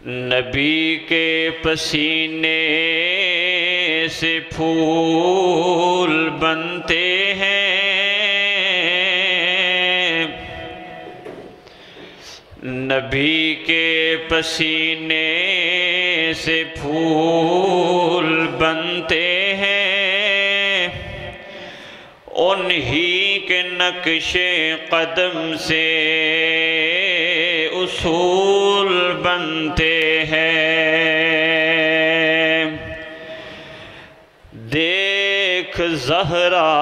نبی کے پسینے سے پھول بنتے ہیں، نبی کے پسینے سے پھول بنتے ہیں، انہی کے نقش قدم سے اصول بنتے ہیں۔ دیکھ زہرا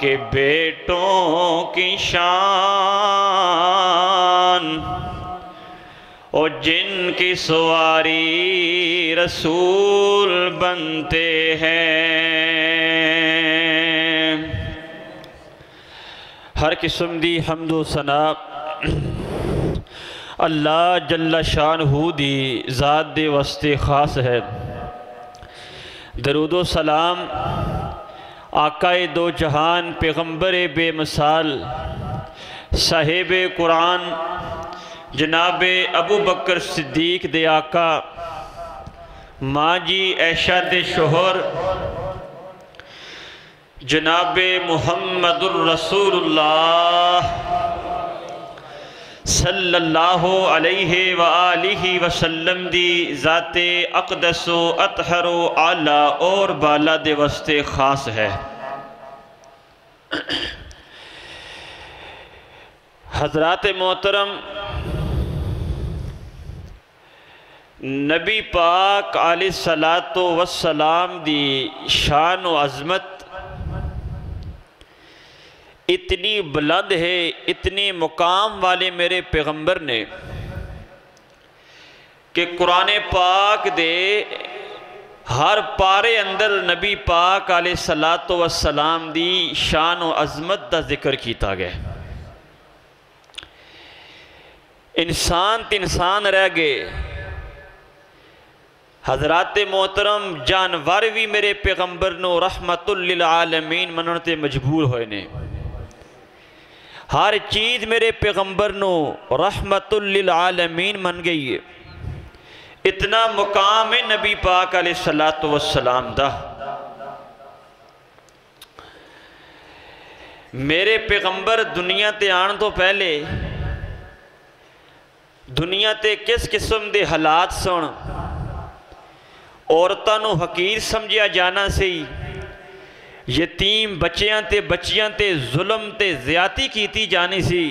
کے بیٹوں کی شان، اور جن کی سواری رسول بنتے ہیں۔ ہر قسم دی حمد و ثنا اللہ جل شانہ دی ذات دے واسطے خاص ہے۔ درود و سلام آقا دو جہان پیغمبر بے مثال صاحب قرآن جناب ابو بکر صدیق دے آقا، ماں جی عائشہ دے شوہر جناب محمد الرسول اللہ صلی اللہ علیہ وآلہ وسلم دی ذات اقدس و اطہر و اعلیٰ اور بالا دے واسطے خاص ہے۔ حضرات محترم، نبی پاک علیہ الصلاۃ والسلام دی شان و عظمت اتنی بلند ہے، اتنی مقام والے میرے پیغمبر نے کہ قرآن پاک دے ہر پارے اندر نبی پاک علیہ الصلاۃ والسلام دی شان و عظمت دا ذکر کیتا گیا۔ انسان تے انسان رہ گئے، حضرات محترم جانور بھی میرے پیغمبر نو رحمت للعالمین منن تے مجبور ہوئے نے۔ ہر چیز میرے پیغمبر نو رحمت للعالمین من گئی ہے۔ اتنا مقام ہے نبی پاک علیہ الصلاۃ والسلام دا۔ میرے پیغمبر دنیا تے آن تو پہلے دنیا تے کس قسم دے حالات سن، عورتاں نو حقیر سمجھیا جانا سی، یتیم بچیاں تے ظلم تے زیادتی کیتی جانی سی،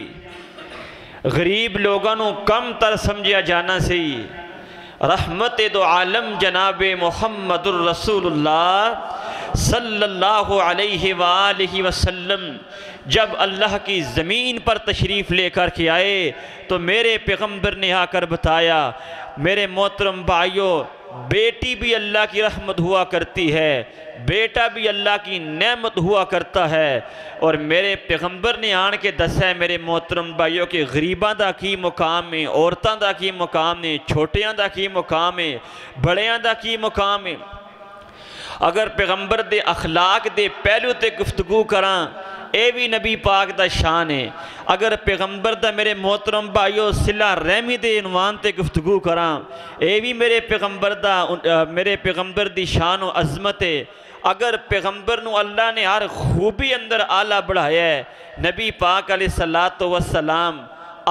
غریب لوگاں نو کم تر سمجھیا جانا سی۔ رحمت دو عالم جناب محمد الرسول اللہ صلی اللہ علیہ وآلہ وسلم جب اللہ کی زمین پر تشریف لے کر کے آئے تو میرے پیغمبر نے آ کر بتایا، میرے محترم بھائیو، بیٹی بھی اللہ کی رحمت ہوا کرتی ہے، بیٹا بھی اللہ کی نعمت ہوا کرتا ہے۔ اور میرے پیغمبر نے آن کے دسا ہے میرے محترم بھائیو کہ غریباں دا کی مقام ہے، عورتاں دا کی مقام ہے، چھوٹیاں دا کی مقام ہے، بڑیاں دا کی مقام ہے۔ اگر پیغمبر دے اخلاق دے پہلو تے گفتگو کراں، اے بھی نبی پاک دا شان ہے۔ اگر پیغمبر دا میرے محترم بھائیو صلہ رحمی دے عنوان تے گفتگو کراں، اے بھی میرے پیغمبر دی شان و عظمت ہے۔ اگر پیغمبر نو اللہ نے ہر خوبی اندر آلہ بڑھایا ہے، نبی پاک علیہ الصلاۃ والسلام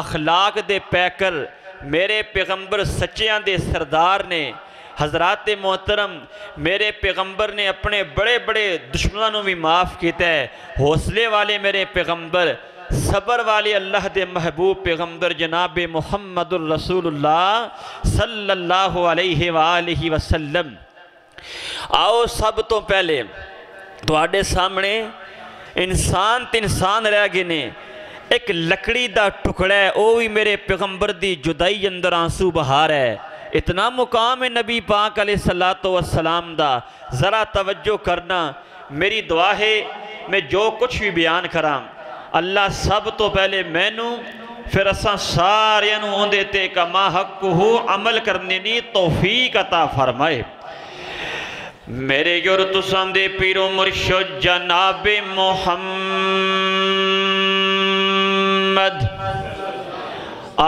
اخلاق دے پیکر میرے پیغمبر سچیاں دے سردار نے۔ حضرات محترم، میرے پیغمبر نے اپنے بڑے بڑے دشمنوں بھی معاف کیتا ہے۔ حوصلے والے میرے پیغمبر، صبر والے اللہ دے محبوب پیغمبر جناب محمد الرسول اللہ صلی اللہ علیہ وآلہ وسلم۔ آؤ سب تو پہلے تواڈے سامنے انسان تے انسان رہ گئے نے، ایک لکڑی دا ٹکڑا ہے، وہ بھی میرے پیغمبر دی جدائی اندر آنسو بہار ہے۔ اتنا مقام ہے نبی پاک علیہ الصلاۃ والسلام دا، ذرا توجہ کرنا۔ میری دعا ہے میں جو کچھ بھی بیان کراں، اللہ سب تو پہلے مینوں پھر اساں سارے نوں اون دیتے کما حق ہو عمل کرنے دی توفیق عطا فرمائے۔ میرے تساں دے پیر و مرشد جناب محمد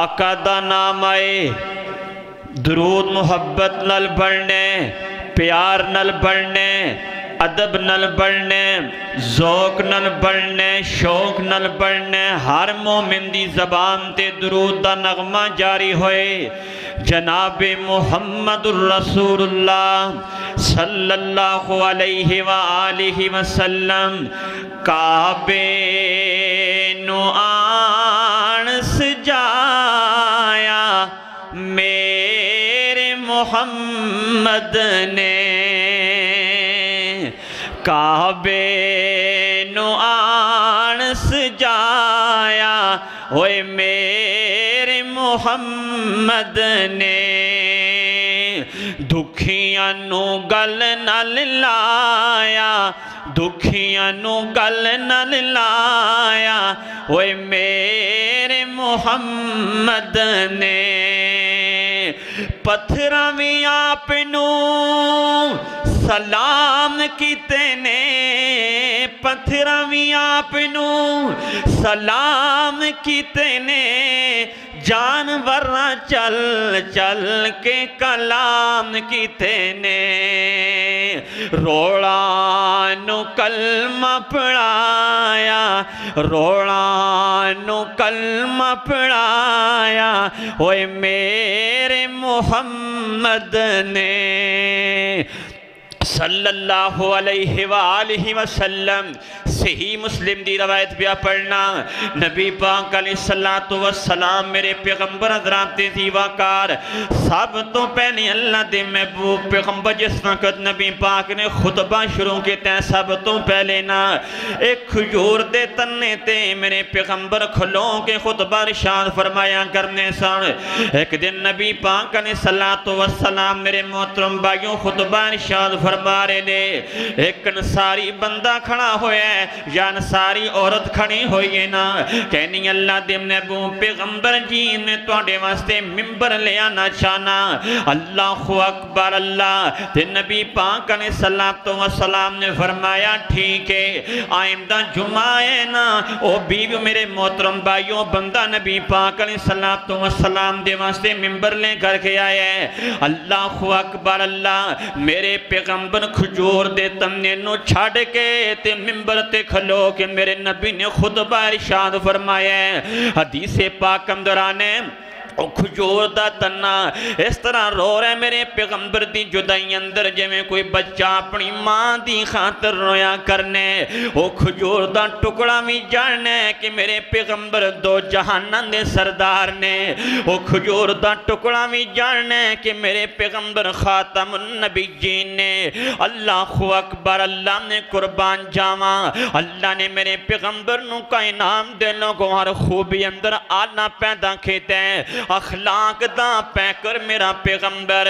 آقا دا نام آئے درود محبت نل بڑھنے، پیار نل بڑھنے، ادب نل بڑھنے، ذوق نل بڑھنے، شوق نل بڑھنے، ہر مومن دی زبان تے درود دا نغمہ جاری ہوئے۔ جناب محمد الرسول اللہ صلی اللہ علیہ وآلہ وسلم کعبے نو آن سجایا میرے محمد نے، کعبے نو آن سجایا ہوئے میرے محمد نے، دکھیاں نو گل نال لایا، دکھیاں نو گل نال لایا ہوئے میرے محمد نے، پتھراں وی آپ نو سلام کیتے نے، پتھراں وی آپ نو سلام کیتے نے، جانوراں چل چل کے کلام کیتے نے، روڑاں نو کلمہ پڑھایا، روڑاں نو کلمہ پڑھایا ہوئے میرے محمد نے، صلی اللہ علیہ وآلہ وسلم۔ صحیح مسلم دی روایت پہ پڑھنا، نبی پاک علیہ السلام میرے پیغمبر حضرات زیواکار، سب تو پہلے اللہ دے محبوب پیغمبر جس وقت نبی پاک نے خطبہ شروع کیتے ہیں، سب تو پہلے نا ایک کھجور دے تنے تے میرے پیغمبر کھلوں کے خطبہ ارشاد فرمایا کرنے سن۔ ایک دن نبی پاک علیہ السلام میرے محترم بھائیوں خطبہ ارشاد فرما رہے لے، ایک انصاری بندہ کھڑا ہویا ہے یا انصاری عورت کھڑی ہوئی ہے نا، کہنی اللہ دے محبوب پیغمبر جی میں تواڈے واسطے ممبر لے آنا چاہنا۔ اللہ اکبر اللہ، تے نبی پاک علیہ السلام نے فرمایا ٹھیک ہے، آئندہ جمعہ ہے نا، او بیوی میرے محترم بھائیوں بندہ نبی پاک علیہ السلام دے واسطے ممبر لے کر کے آیا ہے۔ اللہ اکبر اللہ، میرے پیغمبر کھجور دے تنے نو چھاڑ کے تے ممبر تے کھلو کہ میرے نبی نے خطبہ ارشاد فرمایا ہے۔ حدیث پاک اندرانے او کھجور دا تنہ اس طرح رو رہے میرے پیغمبر دی جدائی اندر جویں کوئی بچہ اپنی ماں دی خاطر رویا کرنے، او کھجور دا ٹکڑا بھی جاننے کہ میرے پیغمبر دو جہانن دے سردار نے، او کھجور دا ٹکڑا بھی جاننے کہ میرے پیغمبر خاتم النبیین نے۔ اللہ اکبر اللہ نے قربان جاواں، اللہ نے میرے پیغمبر نو کائنات دے لوگوں ہر خوبی اندر آنا پیدا کھیتے ہیں، اخلاق دا پیکر میرا پیغمبر،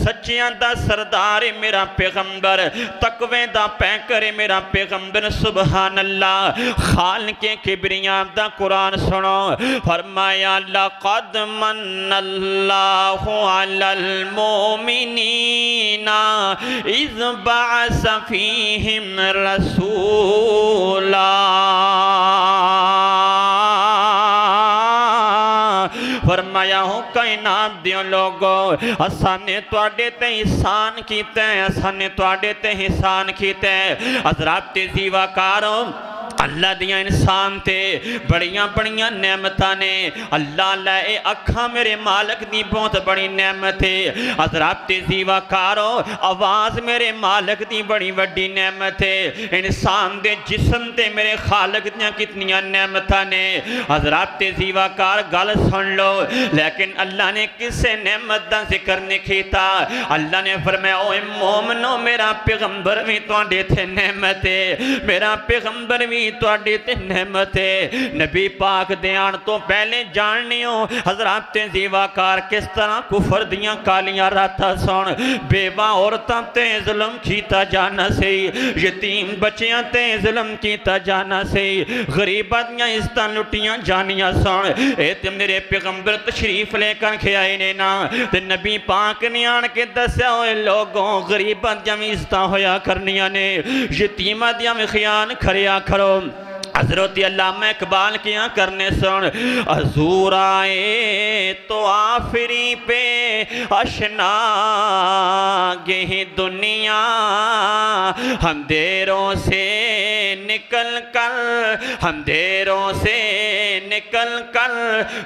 سچیاں دا سردار میرا پیغمبر، تقوی دا پیکر میرا پیغمبر، سبحان اللہ۔ خالق کبریاں دا قرآن سنو، فرمایا لقد من اللہ علی المومنین اذ بعث فیہم رسولا، فرمایا ہوں کائنات دیوں لوگوں اسانے توڑے تے احسان کیتے ہیں، اسانے توڑے تے احسان کیتے ہیں۔ حضرات زیواکاروں اللہ دیاں انسان تے بڑیاں بڑیاں نعمتاں نے، اللہ لائے اکھاں میرے مالک دی بہت بڑی نعمت ہے۔ حضرات زیواکاروں آواز میرے مالک دی بڑی وڈی نعمت ہے۔ انسان دے جسم تے میرے خالق دیاں کتنیاں نعمتاں نے۔ حضرات زیواکار گل سن لو، لیکن اللہ نے کسے نعمت دا ذکر نہیں کیتا۔ اللہ نے فرمایا اوے مومنو میرا پیغمبر بھی تواڈے تے نعمت ہے، میرا پیغمبر بھی تواڈے تے نعمت ہے۔ نبی پاک دیان تو پہلے جاننیوں حضرات زیواکار کس طرح کفر دیاں کالیاں راتاں سن، بیوہ عورتاں تے ظلم کیتا جانا سی، یتیم بچیاں تے ظلم کیتا جانا سی، غریبہ دیاں عزتاں لٹیاں جانیاں سن۔ اے تے میرے پیغمبر تشریف لے کر کے آئے نے نا، تے نبی پاک نے آن کے دسیا ہوئے لوگوں غریبہ دیاں عزتاں ہویا کرنیاں نے، یتیمہ دیاں خیال کھریا کرو۔ حضرت علامہ اقبال کیا کرنے سن، حضور آئے تو آفری پہ اشنا گہ دنیا اندھیروں سے نکل کر اندھیروں سے نکل کر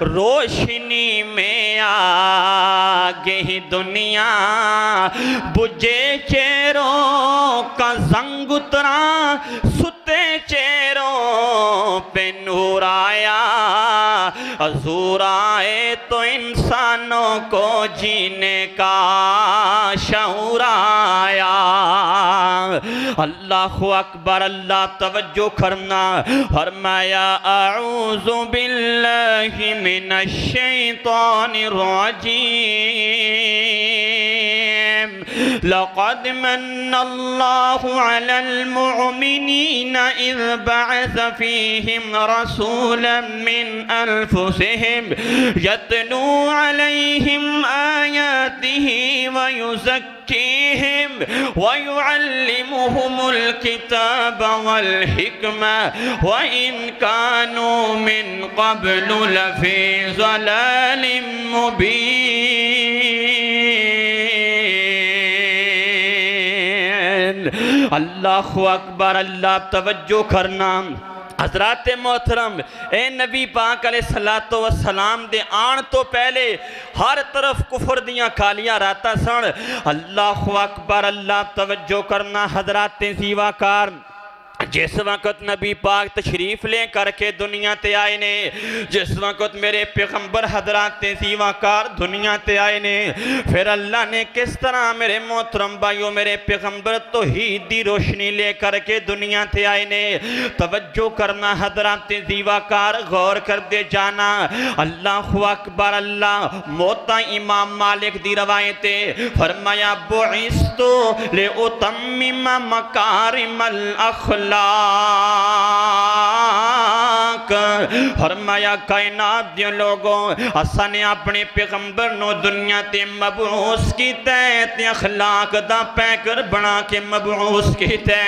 روشنی میں آ گئی دنیا بجھے چہروں کا زنگ اترا ستے چہروں پہ نور آیا حضور آئے تو انسانوں کو جینے کا شعور آیا اللہ اکبر اللہ توجہ کرنا فرمایا اعوذ باللہ من الشیطان الرجیم لقد من اللہ علی المؤمنین اذ بعث فیہم رسولا من انفسہم یتلو علیہم آیاتہ ویزکیہم وَيُعَلِّمُهُمُ الْكِتَابَ وَالْحِكْمَةَ وَإِنْ كَانُوا مِنْ قَبْلُ لَفِي ضَلَالٍ مُبِينٍ اللہ اکبر اللہ توجہ کرنا حضرات محترم اے نبی پاک علیہ السلام دے آن تو پہلے ہر طرف کفر دیاں کالیاں راتا سن اللہ اکبر اللہ توجہ کرنا حضرات زیواکار جس وقت نبی پاک تشریف لے کر کے دنیا تے آئے نے جس وقت میرے پیغمبر حضرات زیواکار دنیا تے آئے نے پھر اللہ نے کس طرح میرے محترم بھائیوں میرے پیغمبر توحید دی روشنی لے کر کے دنیا تے آئے نے توجہ کرنا حضرات زیواکار غور کر دے جانا اللہ اکبر اللہ موتا امام مالک دی روایتے فرمایا بعثتو لے اتمم مکارم الاخلاق فرمایا کائنات دیوں لوگوں اسا نے اپنے پیغمبر نو دنیا تے مبعوث کی تے اخلاق دا پیکر بنا کے مبعوث کی تے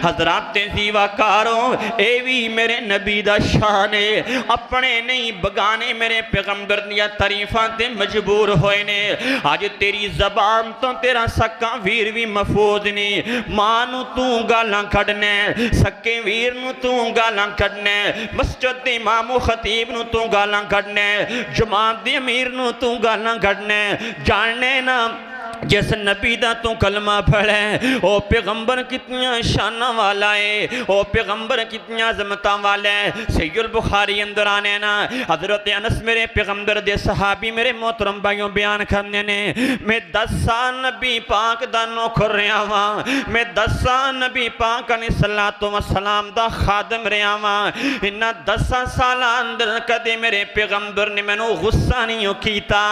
حضرات زیواکاروں اے بھی میرے نبی دا شان ہے اپنے نہیں بگانے میرے پیغمبر دیا تعریفاں تے مجبور ہوئے نے آج تیری زبان تو تیرا سکا ویر بھی محفوظ نہیں مانو تو گالاں کھڑنے سکے ویر نو تو گالاں کھڑنے مسجد امام و خطیب نو تو گالاں کھڑنے جماعت دی امیر نو تو گالاں کھڑنے جاننے نا جس نبی دا تو کلمہ پڑھے او پیغمبر کتنی شانہ والا ہے او پیغمبر کتنی عظمتہ والا ہے سید البخاری اندر آنے نا حضرت انس میرے پیغمبر دے صحابی میرے محترم بھائیوں بیان کرنے نے میں 10 سال نبی پاک دا نوکر رہا ہاں میں 10 سال نبی پاک علیہ السلام دا خادم رہا ہاں انہا 10 سال اندر کدے میرے پیغمبر نے میں نو غصہ نہیں کیتا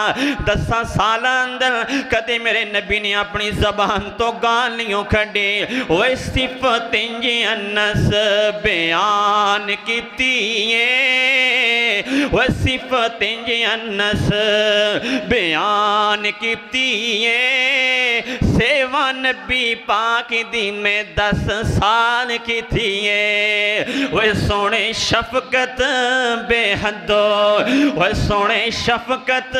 10 سال اندر کدے میرے نبی نے اپنی زبان تو گالیوں کھڑے وہ صفتیں جی انس بیان کیتی ہیں وہ صفتیں جی انس بیان کیتی ہیں سیوا نبی پاک دی میں 10 سال کی تھی وہ سونے شفقت بے حدو وہ سونے شفقت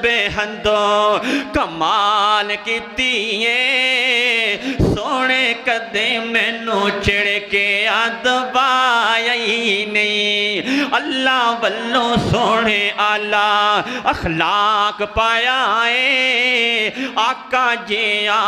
بے حدو کمال کیتی ہیں سونے کدے میں نو چڑھ کے ادبائی نہیں اللہ واللو سونے آلہ اخلاق پایا ہے آقا جی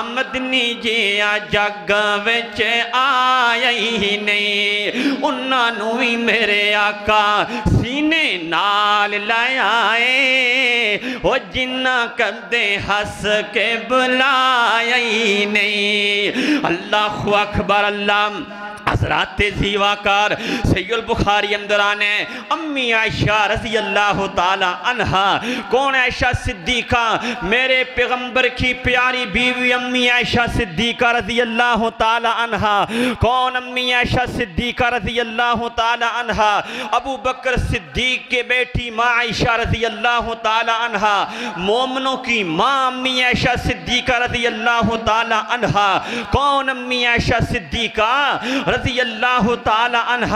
مدنی جی جگ وچ آئی نہیں انہاں نوی میرے آقا سینے نال لایا ہے وہ جنہ کدے ہس کے بلائی نہیں اللہ اکبر اللہ حضرات زیواکار سید البخاری اندر آنے امی عائشہ رضی اللہ تعالی عنہ کون عائشہ صدیقہ میرے پیغمبر کی پیاری بیوی امی عائشہ صدیقہ رضی اللہ تعالی عنہ کون امی عائشہ صدیقہ رضی اللہ تعالی عنہ ابو بکر صدیق کے بیٹی ماں عائشہ رضی اللہ تعالی عنہ مومنوں کی ماں امی عائشہ صدیقہ رضی اللہ تعالی عنہ کون امی عائشہ صدیقہ رضی اللہ تعالی عنہ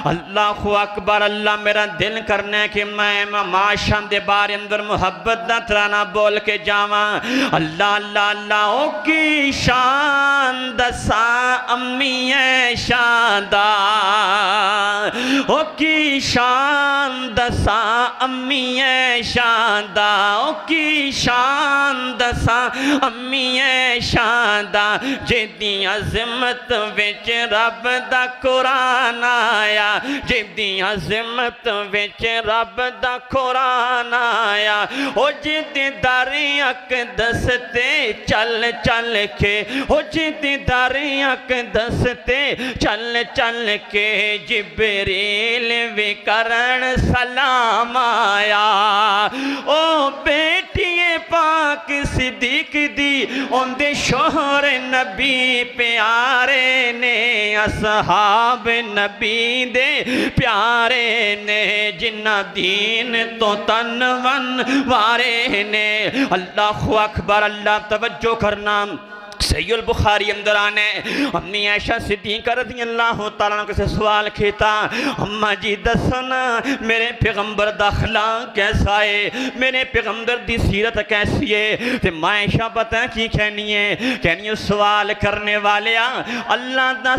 اللہ اکبر اللہ میرا دل کرنے کہ میں معاشاں دے بارے اندر محبت دا ترانہ بول کے جاواں اللہ اللہ اللہ او کی شان دساں امی شان دا او کی شان دساں امی شان دا او کی شان دساں امی شان دا جدی عظمت وچ رب دا قرآن آیا جدی عظمت وچ رب دا قرآن آیا او جدی داری اقدس تے چل چل کے او جدی داری اقدس تے چل چل کے جبریل وی کرن سلام آیا او بیٹی پاک صدیق دی ان دے شوہر نبی پیارے نے اصحاب نبی دے پیارے نے جنہ دین تو تنون وارے نے اللہ اکبر اللہ توجہ کرنا صحیح البخاری اندر آنے امی عائشہ صدیقہ رضی اللہ تعالیٰ عنہ سے سوال کیتا اماں جی دسنا میرے پیغمبر دا اخلاق کیسا ہے میرے پیغمبر دی سیرت کیسی ہے تے عائشہ بتا کی کہنی ہے سوال کرنے والیا اللہ دا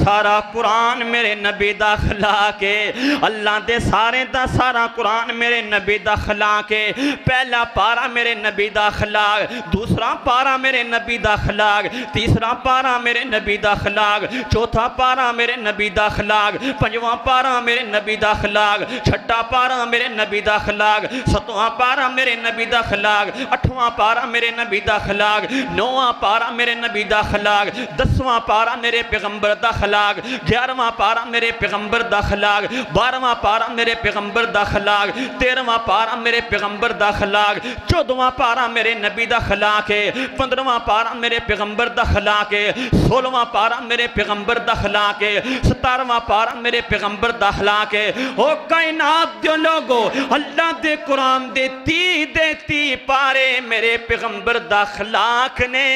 سارا قرآن میرے نبی دا اخلاق ہے اللہ دے سارے دا سارا قرآن میرے نبی دا اخلاق ہے پہلا پارا میرے نبی دا اخلاق دوسرا پارا میرے نبی دا اخلاق تیسرا پارا میرے نبی دا اخلاق چوتھا پارا میرے نبی دا اخلاق پنجواں پارا میرے نبی دا اخلاق چھٹا پارا میرے نبی دا اخلاق ستواں پارا میرے نبی دا اخلاق اٹھواں پارا میرے نبی دا اخلاق نواں پارا میرے نبی دا اخلاق دسواں پارا میرے پیغمبر دا اخلاق گیارہواں پارا میرے پیغمبر دا اخلاق بارہواں پارا میرے پیغمبر دا اخلاق تیرہواں پارا میرے پیغمبر دا اخلاق چودہواں پارا میرے نبی دا اخلاق ہے پندرہواں پارا میرے پیغمبر دا اخلاق ہے سولہواں پارا میرے پیغمبر دا اخلاق ہے ستارہواں پارا میرے پیغمبر دا اخلاق ہے او کائنات دیو لوگو اللہ دے قرآن دیتی پارے میرے پیغمبر دا اخلاق نے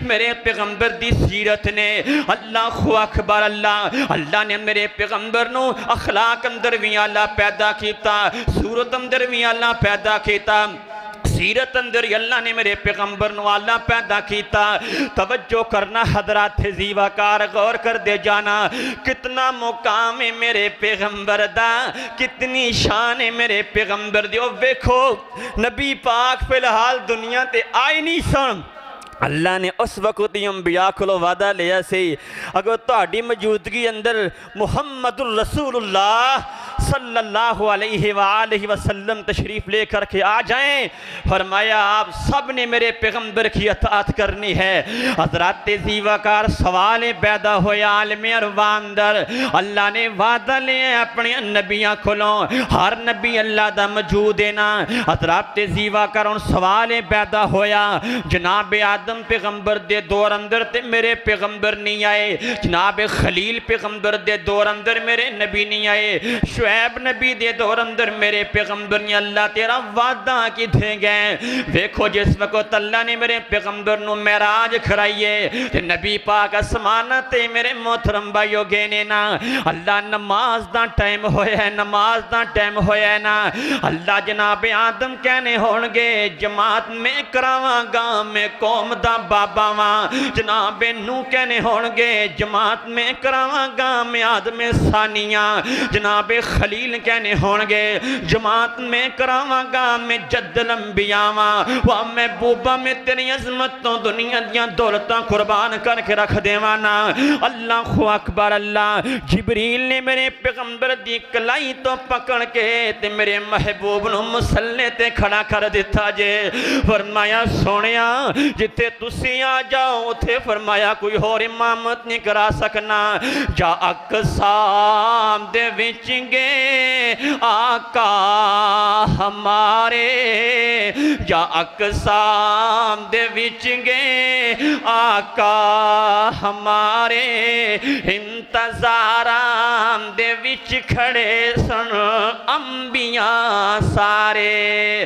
میرے پیغمبر دی سیرت نے اللہ اکبر اللہ نے میرے پیغمبر نو اخلاق اندر بھی اللہ پیدا کیتا صورت اندر بھی اللہ پیدا کیتا سیرت اندر اللہ نے میرے پیغمبر نو اللہ پیدا کیتا توجہ کرنا حضرات زیوکار غور کر دے جانا کتنا مقام ہے میرے پیغمبر دا کتنی شان ہے میرے پیغمبر دی او ویکھو نبی پاک فی الحال دنیا تے آئی نہیں سن اللہ نے اس وقت انبیاء کو وعدہ لیا سی اگر تہاڈی موجودگی اندر محمد الرسول اللہ صلی اللہ علیہ وآلہ وسلم تشریف لے کر کے آ جائیں فرمایا آپ سب نے میرے پیغمبر کی اطاعت کرنی ہے حضرات زیوکار سوال پیدا ہویا عالم ارواح در اللہ نے وعدہ لے اپنے نبیاں کھلوں ہر نبی اللہ دا موجود ہے نا حضرات زیوکار ان سوال پیدا ہویا جناب آدم پیغمبر دے دور اندر تے میرے پیغمبر نہیں آئے جناب خلیل پیغمبر دے دور اندر میرے نبی نہیں آئے شعیب نبی دے دور اندر میرے پیغمبر نے اللہ تیرا وعدہ کی دھے گئے ویکھو جس وقت اللہ نے میرے پیغمبر نو معراج کھرائیے تے نبی پاک اسمانتے میرے محترم بھائیو گینے نا اللہ نماز دا ٹائم ہویا ہے نماز دا ٹائم ہویا ہے نا اللہ جناب آدم کہنے ہونگے جماعت میں کراواں گاں میں قوم دا بابا وہاں جناب نو کہنے ہونگے جماعت میں کراواں گاں میں آدم ثانیہ جناب خلیل کہنے ہونگے جماعت میں کراواں گاں میں جد الانبیاء وہاں میں بوبا میں تیری عظمتوں دنیا دیاں دولتاں قربان کر کے رکھ دیوانا اللہ اکبر اللہ جبریل نے میرے پیغمبر دی کلائی تو پکڑ کے تے میرے محبوب نو مسلح تے کھڑا کر دیتا جے فرمایا سونیا جتے تسی آ جاؤ تھے فرمایا کوئی اور امامت نہیں کرا سکنا جا اقسام دے وچنگے آقا ہمارے جا اقسام دے وچنگے آقا ہمارے انتظارام دے وچ کھڑے سن انبیاء سارے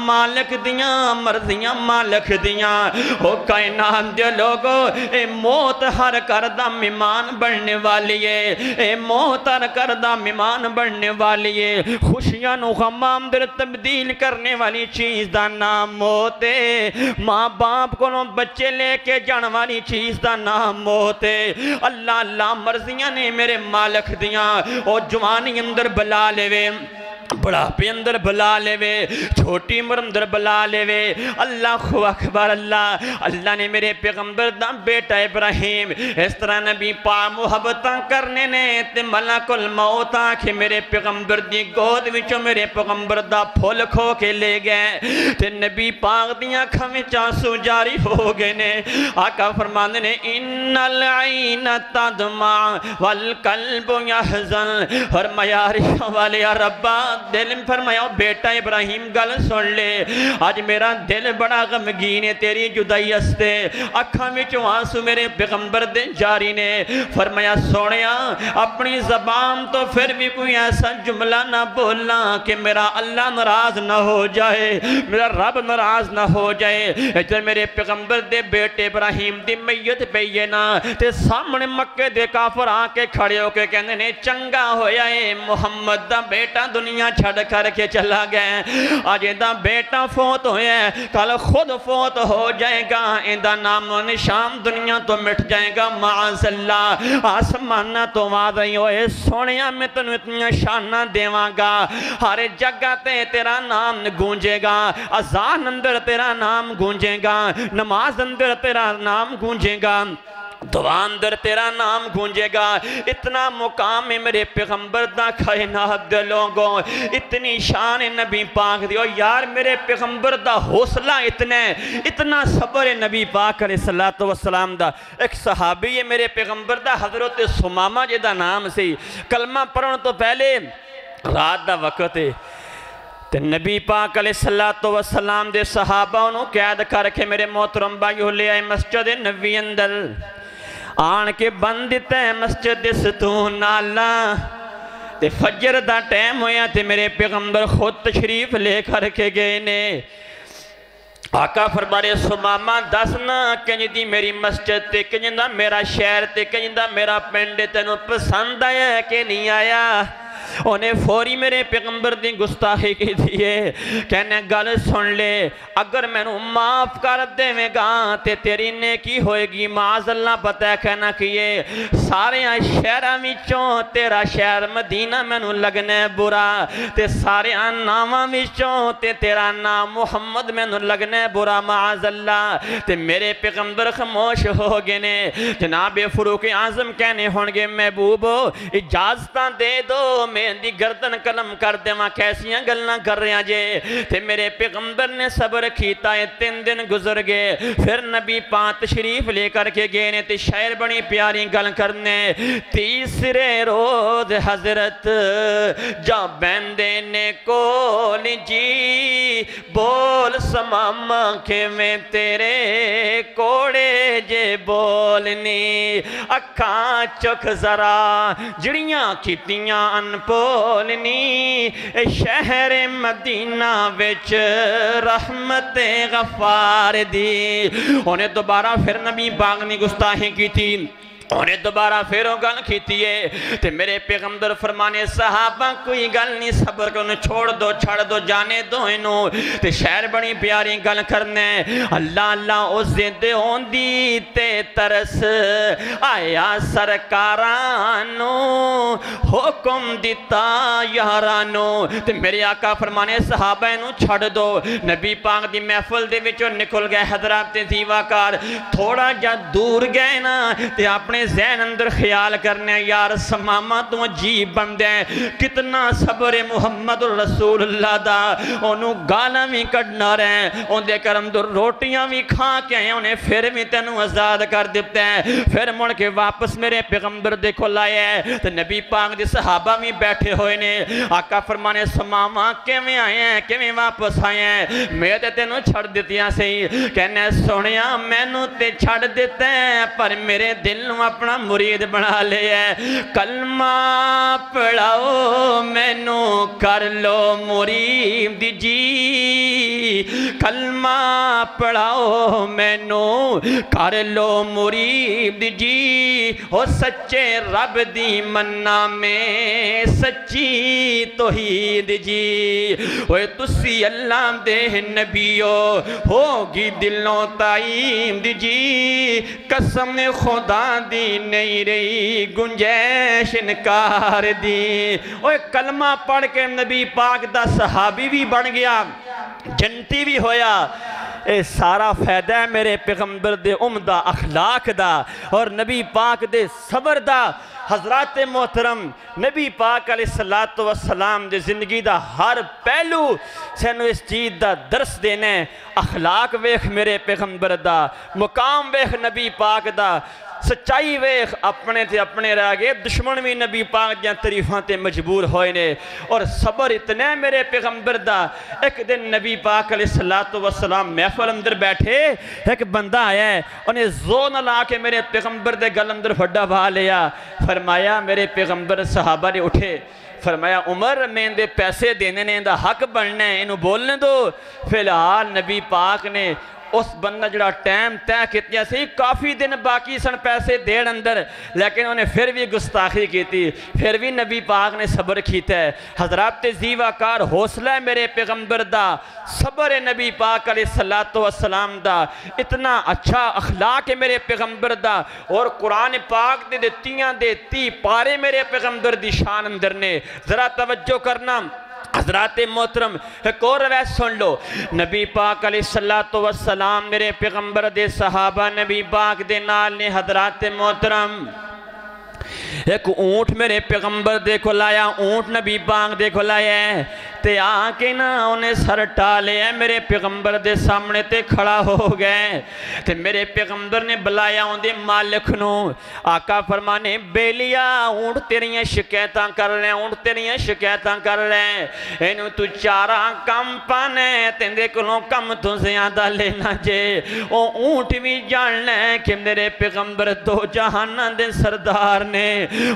مالک دیاں مرضیاں مالک دیاں او کائنات دے لوگو اے موت ہر کردہ مہمان بڑھنے والی ہے اے موت ہر کردہ مہمان بڑھنے والی ہے خوشیاں نو غمام در تبدیل کرنے والی چیز دا نام موت ہے ماں باپ کو بچے لے کے جان والی چیز دا نام موت ہے اللہ اللہ مرضیاں نے میرے مالک دیاں او جوانی اندر بلا لے وے بڑھاپے اندر بلا لے وے چھوٹی عمر اندر بلا لے وے اللہ اکبر اللہ اللہ نے میرے پیغمبر دا بیٹا ابراہیم اس طرح نبی پاک محبتاں کرنے نے تے ملک الموت آنکھے میرے پیغمبر دی گود وچوں میرے پیغمبر دا پھول کھو کے لے گئے تے نبی پاک دیاں کھویں چانسو جاری ہو گئے نے آقا فرمانے نے ان العین تدمع والقلب یحزن فرمایا رشا والے یا ربا دل فرمایا بیٹا ابراہیم گل سن لے آج میرا دل بڑا غمگین ہے تیری جدائی استے اکھاں وچوں آنسو میرے پیغمبر دے جاری نے فرمایا سونیا اپنی زبان تو پھر بھی کوئی ایسا جملہ نہ بولنا کہ میرا اللہ ناراض نہ ہو جائے میرا رب ناراض نہ ہو جائے جب میرے پیغمبر دے بیٹے ابراہیم دی میت پئیے نا تے سامنے مکے دے کافر آ کے کھڑے ہو کے کہنے نے چنگا ہویا ہے محمد دا بیٹا دنیا چھڑ کر کے چلا گئے آج ایدہ بیٹا فوت ہویا ہے کل خود فوت ہو جائے گا ایدہ نام و نشان دنیا تو مٹ جائے گا معاذ اللہ آسمانہ تو وعدہی ہوئے سونیا میں تنو اتنی شانہ دیواں گا ہر جگہ تے تیرا نام گونجے گا اذان اندر تیرا نام گونجے گا نماز اندر تیرا نام گونجے گا دعا اندر تیرا نام گونجے گا اتنا مقام ہے میرے پیغمبر دا کائنات دے لوگوں اتنی شان نبی پاک دیو یار میرے پیغمبر دا حوصلہ اتنا صبر نبی پاک علیہ السلام دا ایک صحابی ہے میرے پیغمبر دا حضرت سمامہ جے دا نام سی کلمہ پڑھن تو پہلے رات دا وقت ہے تے نبی پاک علیہ السلام دے صحابہ انہوں قید کر کے میرے محترم بھائیو لے آئے مسجد نبی اندر آن کے بندتے مسجد ستون نالا تے فجر دا ٹیم ہویا تے میرے پیغمبر خود تشریف لے کر کے گئے نے آقا فرمارے سمامہ دسنا کنج دی میری مسجد تے کنج دا میرا شہر تے کنج دا میرا پنڈ تینوں پسند آیا ہے کہ نہیں آیا انہیں فوری میرے پیغمبر دی گستاخی کی دیئے کہنے گل سن لے اگر میں نو معاف کر دے میں گا تے تیری نیکی ہوئے گی معاذ اللہ پتہ ہے کہنا کیے سارے شہرہ وچوں تیرا شہر مدینہ میں نو لگنے برا تے سارے نامہ وچوں تے تیرا نام محمد میں نو لگنے برا معاذ اللہ تے میرے پیغمبر خاموش ہو گئے نے جناب فاروق اعظم کہنے ہونگے محبوب اجازتاں دے دو میں دی گردن قلم کر دے ماں کیسیاں گلنا کر رہے ہیں جے تے میرے پیغمبر نے صبر کیتا ہے 3 دن گزر گئے پھر نبی پاک تشریف لے کر کے گئے نے تے شاعر بڑی پیاری گل کرنے تیسرے روز حضرت جا بندے نے کول جی بول سماما کہ میں تیرے کوڑے جے بولنی اکھاں چک ذرا جڑیاں کیتیاں ان پولنی شہر مدینہ وچ رحمت غفار دی انہیں دوبارہ پھر نبی پاک نے گستاخی کی تھی انہیں دوبارہ پھر گل کیتی ہے تے میرے پیغمبر فرمانے صحابہ کوئی گل نہیں صبر کو انہیں چھوڑ دو چھڑ دو جانے دو انہوں تے شہر بڑی پیاری گل کرنے اللہ اللہ او زندے ہون دی تے ترس آیا سرکارانو حکم دیتا یارانو تے میرے آقا فرمانے صحابہ انہوں چھڑ دو نبی پاک دی محفل دے وچوں نکل گئے حضرات زیوہ تھوڑا جا دور گئے نا تے اپنے ذہن اندر خیال کرنے یار سمامہ تو عجیب بندے کتنا صبر محمد رسول اللہ دا انہوں گانا بھی کڑنا رہے ان دے کرم دو روٹیاں بھی کھا کے ہیں انہیں پھر بھی تینوں آزاد کر دیتے ہیں پھر مڑ کے واپس میرے پیغمبر دیکھو لائے ہیں تو نبی پاک دی صحابہ بھی بیٹھے ہوئے نے آقا فرمانے سمامہ کیویں آئے ہیں کیویں واپس آئے ہیں میں تے تینوں چھڑ دیتی ہیں سے کہنے سونیا میں نو تے چھڑ دیتے ہیں پر میرے دل اپنا مرید بنا لیا ہے۔ کلمہ پڑھاؤ مینو کر لو مرید جی، کلمہ پڑھاؤ مینو کر لو مرید جی، او سچے رب دی مننا میں سچی توحید جی، اوے تسی اللہ دے نبیو ہوگی دلوں تائید جی، قسم خدا دی نہیں رہی گنجائش انکار دی۔ اوے کلمہ پڑھ کے نبی پاک دا صحابی بھی بن گیا، جنتی بھی ہویا۔ اے سارا فائدہ ہے میرے پیغمبر دے عمدہ اخلاق دا اور نبی پاک دے صبر دا۔ حضرات محترم، نبی پاک علیہ السلام دے زندگی دا ہر پہلو سینو اس چیز دا درس دینے، اخلاق ویخ میرے پیغمبر دا، مقام ویخ نبی پاک دا، سچائی ویخ اپنے تے اپنے رہ گئے، دشمن بھی نبی پاک دیاں تعریفاں تے مجبور ہوئے نے، اور صبر اتنے میرے پیغمبر دا۔ ایک دن نبی پاک علیہ السلام محفل اندر بیٹھے، ایک بندہ آیا ہے، انہیں زور نہ لا کے میرے پیغمبر دے گل اندر پھڈا بھا لیا۔ فرمایا میرے پیغمبر صحابہ نے اٹھے، فرمایا عمر میں دے پیسے دینے نے دا حق بننا ہے، انہوں بولنے دو۔ فی الحال نبی پاک نے اس بندہ جڑا ٹائم طے کیتیا سی، کافی دن باقی سن پیسے دین اندر، لیکن انہیں پھر بھی گستاخی کی تھی، پھر بھی نبی پاک نے صبر کیتا ہے۔ حضرات زیوہ کار حوصلہ ہے میرے پیغمبر دا، صبر ہے نبی پاک علیہ السلام دا، اتنا اچھا اخلاق ہے میرے پیغمبر دا، اور قرآن پاک دے تیاں دے تی پارے میرے پیغمبر دی شان اندر نے۔ ذرا توجہ کرنا حضرات محترم، ایک اور روایت سن لو۔ نبی پاک علیہ السلام میرے پیغمبر دے صحابہ نبی پاک دے نال نے حضرات محترم، ایک اونٹ میرے پیغمبر دے کو لایا، اونٹ نبی پاک دے کو لایا ہے، تے آکے نا انہیں سر ٹالے ہیں میرے پیغمبر دے سامنے تے کھڑا ہو گئے، تے میرے پیغمبر نے بلایا ان دے مالک نو۔ آقا فرمانے بیلیا اونٹ تیریاں شکایتاں کر رہے ہیں، اونٹ تیریاں شکایتاں کر رہے ہیں، انہوں تو چارہ کم پانے تیندے کلوں کم تو زیادہ لینا جے۔ او اونٹ بھی جاننا ہے کہ میرے پیغمبر دو جہانہ دے سردار نے،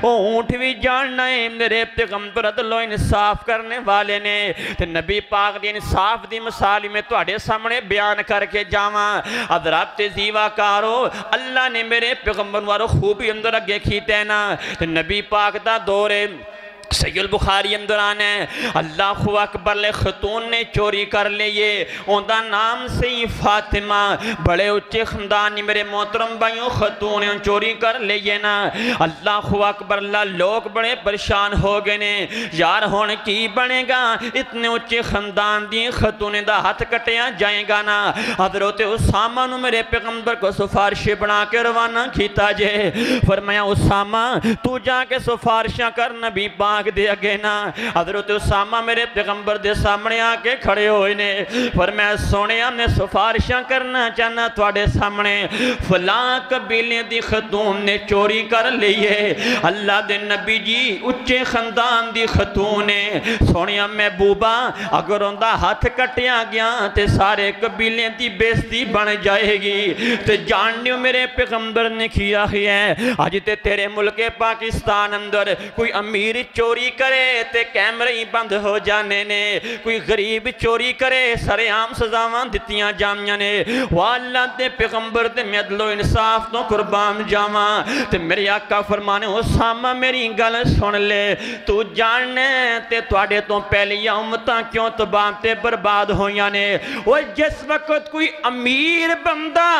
او اونٹ بھی جاننا ہے میرے پیغمبر عدل و انصاف کرنے والے نے۔ تے نبی پاک دی انصاف دی مثال میں تواڈے سامنے بیان کر کے جاواں۔ حضرات زیوہ کارو، اللہ نے میرے پیغمبر وارو خوبی اندر اگے کیتے ہیں نا، تے نبی پاک دا دورے صحیح البخاری اندر آنے اللہ اکبر لے خاتون نے چوری کر لیے، ان دا نام سے فاطمہ، بڑے اچھے خاندانی میرے محترم بھائیوں، خاتون نے چوری کر لیے نا۔ اللہ اکبر، اللہ لوگ بڑے پریشان ہو گئے نے، یار ہون کی بنے گا، اتنے اچھے خاندان دی خاتون دا ہاتھ کٹیا جائیں گا نا۔ حضرت اسامہ نو میرے پیغمبر کو سفارشیں بنا کے روانہ کیتا جے، فرمایا اسامہ تو جا کے سفارشاں کر نبی پاک دے اگے نا۔ حضرت اسامہ میرے پیغمبر دے سامنے آکے کھڑے ہوئے نے، فرمایا سونے ہم نے سفارشاں کرنا چاہنا تواڈے سامنے، فلاں قبیلے دی خاتون نے چوری کر لیے، اللہ دے نبی جی اچھے خاندان دی خاتون نے، سونے محبوبہ اگر ان دا ہاتھ کٹیا گیا تے سارے قبیلے دی بیزتی بن جائے گی، تے جاننیو میرے پیغمبر نے کیا ہے، آج تے تیرے ملک پاکستان اندر کوئی امیر چوری کرے تے کیمرے ہی بند ہو جانے نے، کوئی غریب چوری کرے سارے عام سزاواں دتیاں جامیاں نے۔ واللہ دے پیغمبر دے میں عدل و انصاف تو قربان جاواں، تے میرے آقا فرمانے اسامہ میری گل سن لے، تو جاننے تے تواڈے تو پہلی امتاں کیوں تباہ تے برباد ہویاں نے۔ وہ جس وقت کوئی امیر بندہ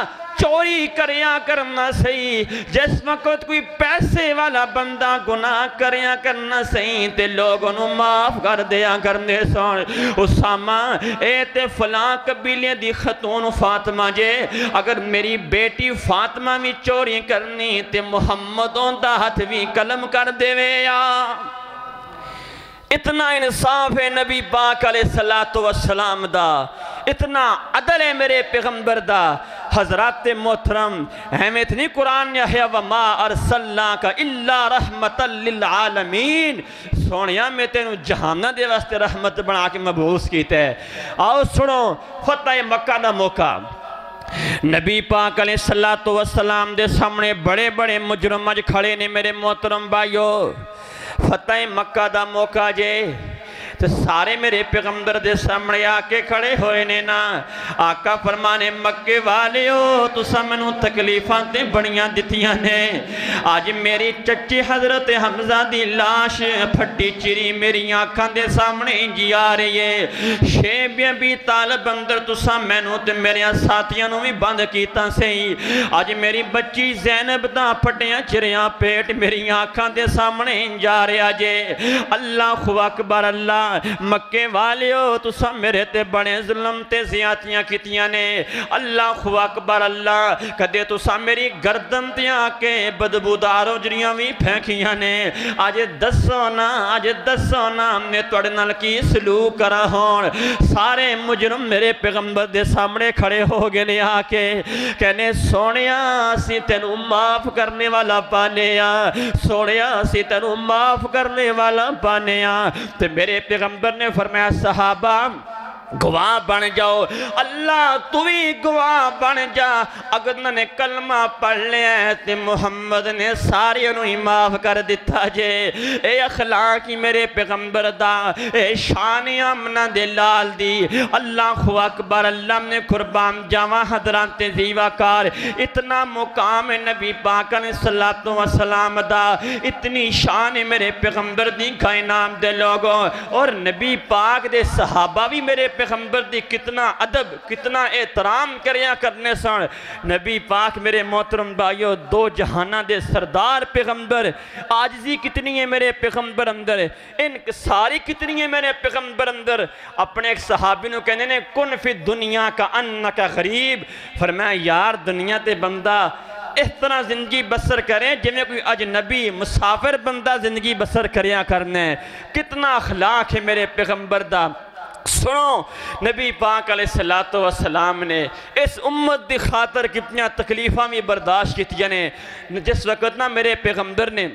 چوری کریا کرنا صحیح، جس وقت کوئی پیسے والا بندہ گناہ کریا کرنا صحیح تے لوگ انہوں معاف کر دیا کرنے سن۔ اسامہ اے تے فلاں قبیلے دی خاتون فاطمہ جے، اگر میری بیٹی فاطمہ بھی چوری کرنی تے محمدوں دا ہاتھ بھی قلم کر دے وے یا۔ اتنا انصاف ہے نبی پاک علیہ السلام دا، اتنا عدل ہے میرے پیغمبر دا۔ حضرات محترم اہمیت نہیں قرآن یا ہے وَمَا أَرْسَلْنَاكَ إِلَّا رَحْمَةً لِلْعَالَمِينَ، سونیا میں تینوں جہانہ دے واسطے رحمت بنا کے مبعوث کیتے ہیں۔ آؤ سنو فتح مکہ دا موقع، نبی پاک علیہ السلام دے سامنے بڑے بڑے مجرم اج کھڑے نے میرے محترم بھائیو، فتح مکہ دا موقع جے تو سارے میرے پیغمبر دے سامنے آکے کھڑے ہوئے نے نا۔ آقا فرمانے مکے والیو تو سامنوں تکلیفاں تے بڑیاں دتیاں نے، آج میری چچی حضرت حمزہ دی لاش پھٹی چری میری آنکھاں دے سامنے جی آ رہی ہے، شیب ابی طالب اندر تو سامنوں تے میرے ساتھیاں نو بھی بند کیتا سہی، آج میری بچی زینب دا پھٹیاں چریاں پیٹ میری آنکھاں دے سامنے جا رہا جے۔ اللہ اکبر اللہ، مکے والیو تسا میرے تے بڑے ظلم تے زیادتیاں کیتیاں نے، اللہ اکبر اللہ، کدے تسا میری گردن تے آکے بدبوداروں جریاں بھی پھینکیاں نے، آج دسو نا ہم نے توڑے نال کی سلوک کرا ہون۔ سارے مجرم میرے پیغمبر دے سامنے کھڑے ہو گئے نے آکے کہنے سونیا سی تینوں معاف کرنے والا پانیا، سونیا سی تینوں معاف کرنے والا پانیا۔ تے میرے پیغمبر نے فرمایا صحابہ گواہ بن جاؤ، اللہ تو بھی گواہ بن جا، اگر انہوں نے کلمہ پڑھ لیا ہے تو محمد نے ساری انہوں معاف کر دیتا جے۔ اے اخلاقی میرے پیغمبر دا، اے شان امنہ دے لال دی، اللہ اکبر اللہ نے قربان جاوہ حضرات زیوہ کار، اتنا مقام نبی پاک علیہ السلام دا، اتنی شان میرے پیغمبر دی کائنات دے لوگوں، اور نبی پاک دے صحابہ بھی میرے پیغمبر دی کتنا ادب کتنا احترام کریا کرنے سن۔ نبی پاک میرے محترم بھائیو دو جہانہ دے سردار پیغمبر، آجزی کتنی ہے میرے پیغمبر اندر، انکساری کتنی ہے میرے پیغمبر اندر۔ اپنے ایک صحابی نو کہنے نے کن فی دنیا کا انکا غریب، فرمایا یار دنیا تے بندہ اس طرح زندگی بسر کریں جنہیں کوئی اجنبی مسافر بندہ زندگی بسر کریا کرنے۔ کتنا اخلاق ہے میرے پیغمبر دا۔ سنو نبی پاک علیہ السلام نے اس امت دی خاطر کتنی تکلیفاں بھی برداشت کیتیا نے۔ جس وقت نا میرے پیغمبر نے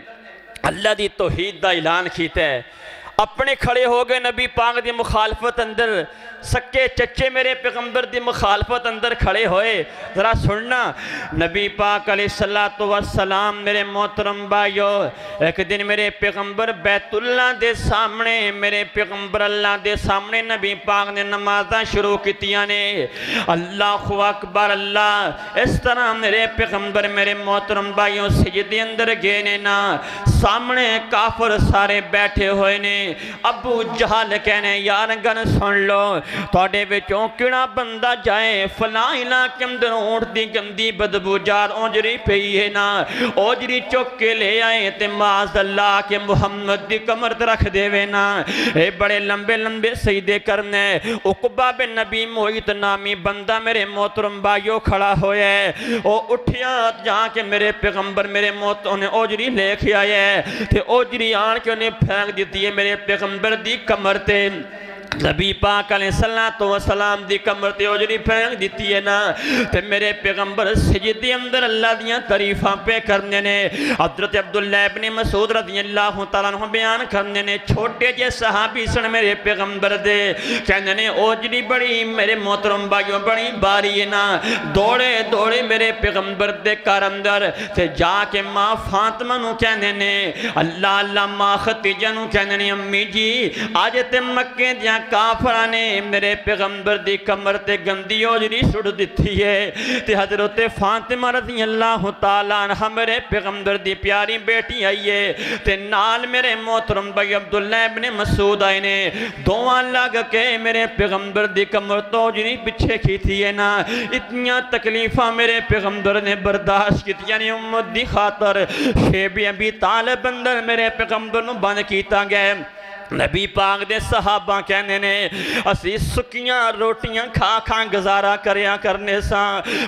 اللہ دی توحید دا اعلان کیتا ہے، اپنے کھڑے ہو گئے نبی پاک دی مخالفت اندر، سکے چچے میرے پیغمبر دی مخالفت اندر کھڑے ہوئے۔ ذرا سننا نبی پاک علیہ السلام میرے محترم بھائیو، ایک دن میرے پیغمبر بیت اللہ دے سامنے، میرے پیغمبر اللہ دے سامنے نبی پاک نے نمازاں شروع کیتیاں نے۔ اللہ اکبر اللہ، اس طرح میرے پیغمبر میرے محترم بھائیوں سجدے اندر گئے نے نا، سامنے کافر سارے بیٹھے ہوئے نے۔ ابو جہل کہنے یارنگن سن لو، توڑے وچوں کیڑا بندہ جائے فلاں علاقے اندر اونٹ دی گندی بدبو جار اونجری پئی ہے نا، اونجری چوک کے لے آئے تے معاذ اللہ کے محمد دی کمر رکھ دے وے نا۔ اے بڑے لمبے لمبے سجدے کرنے، عقبہ بن نبی محیط نامی بندہ میرے محترم بھائیوں کھڑا ہویا ہے، او اٹھیا جہاں کے میرے پیغمبر میرے محترم نے اوجری لے کے آیا ہے تے اوجری آن کے انہیں پھینک دیتی ہے میرے پیغمبر دی کمر تے۔ نبی پاک علیہ السلام دی کمر تے اوجری پھینک دیتی ہے نا، تے میرے پیغمبر سجدے اندر اللہ دیاں تعریفاں پہ کرنے نے۔ حضرت عبداللہ ابن مسعود رضی اللہ تعالیٰ عنہ بیان کرنے نے، چھوٹے جے صحابی سن میرے پیغمبر دے، کہنے نے اوجری بڑی میرے محترم بھائیوں بڑی باری ہے نا، دوڑے دوڑے میرے پیغمبر دے کار اندر تے جا کے ماں فاطمہ نو کہنے نے، اللہ اللہ ماں ختیجہ نو کہنے نے، امی جی آج تے مکے دیاں کافرانے میرے پیغمبر دی کمر تے گندی اوجری سڑ دیتی ہے تے حضرت فاطمہ رضی اللہ تعالیٰ عنہ میرے پیغمبر دی پیاری بیٹی آئی ہے تے نال میرے محترم بھائی عبداللہ ابن مسعود آئے نے، دوان لگ کے میرے پیغمبر دی کمر تو اوجری پچھے کی تھی ہے نا۔ اتنیاں تکلیفاں میرے پیغمبر نے برداشت کی تھی، یعنی امت دی خاطر شیب ابی طالب اندر میرے پیغمبر نو بند کیتا گئے۔ نبی پاک دے صحابہ کہنے نے، اسی سکیاں روٹیاں کھا کھا گزارا کریا کرنے سا،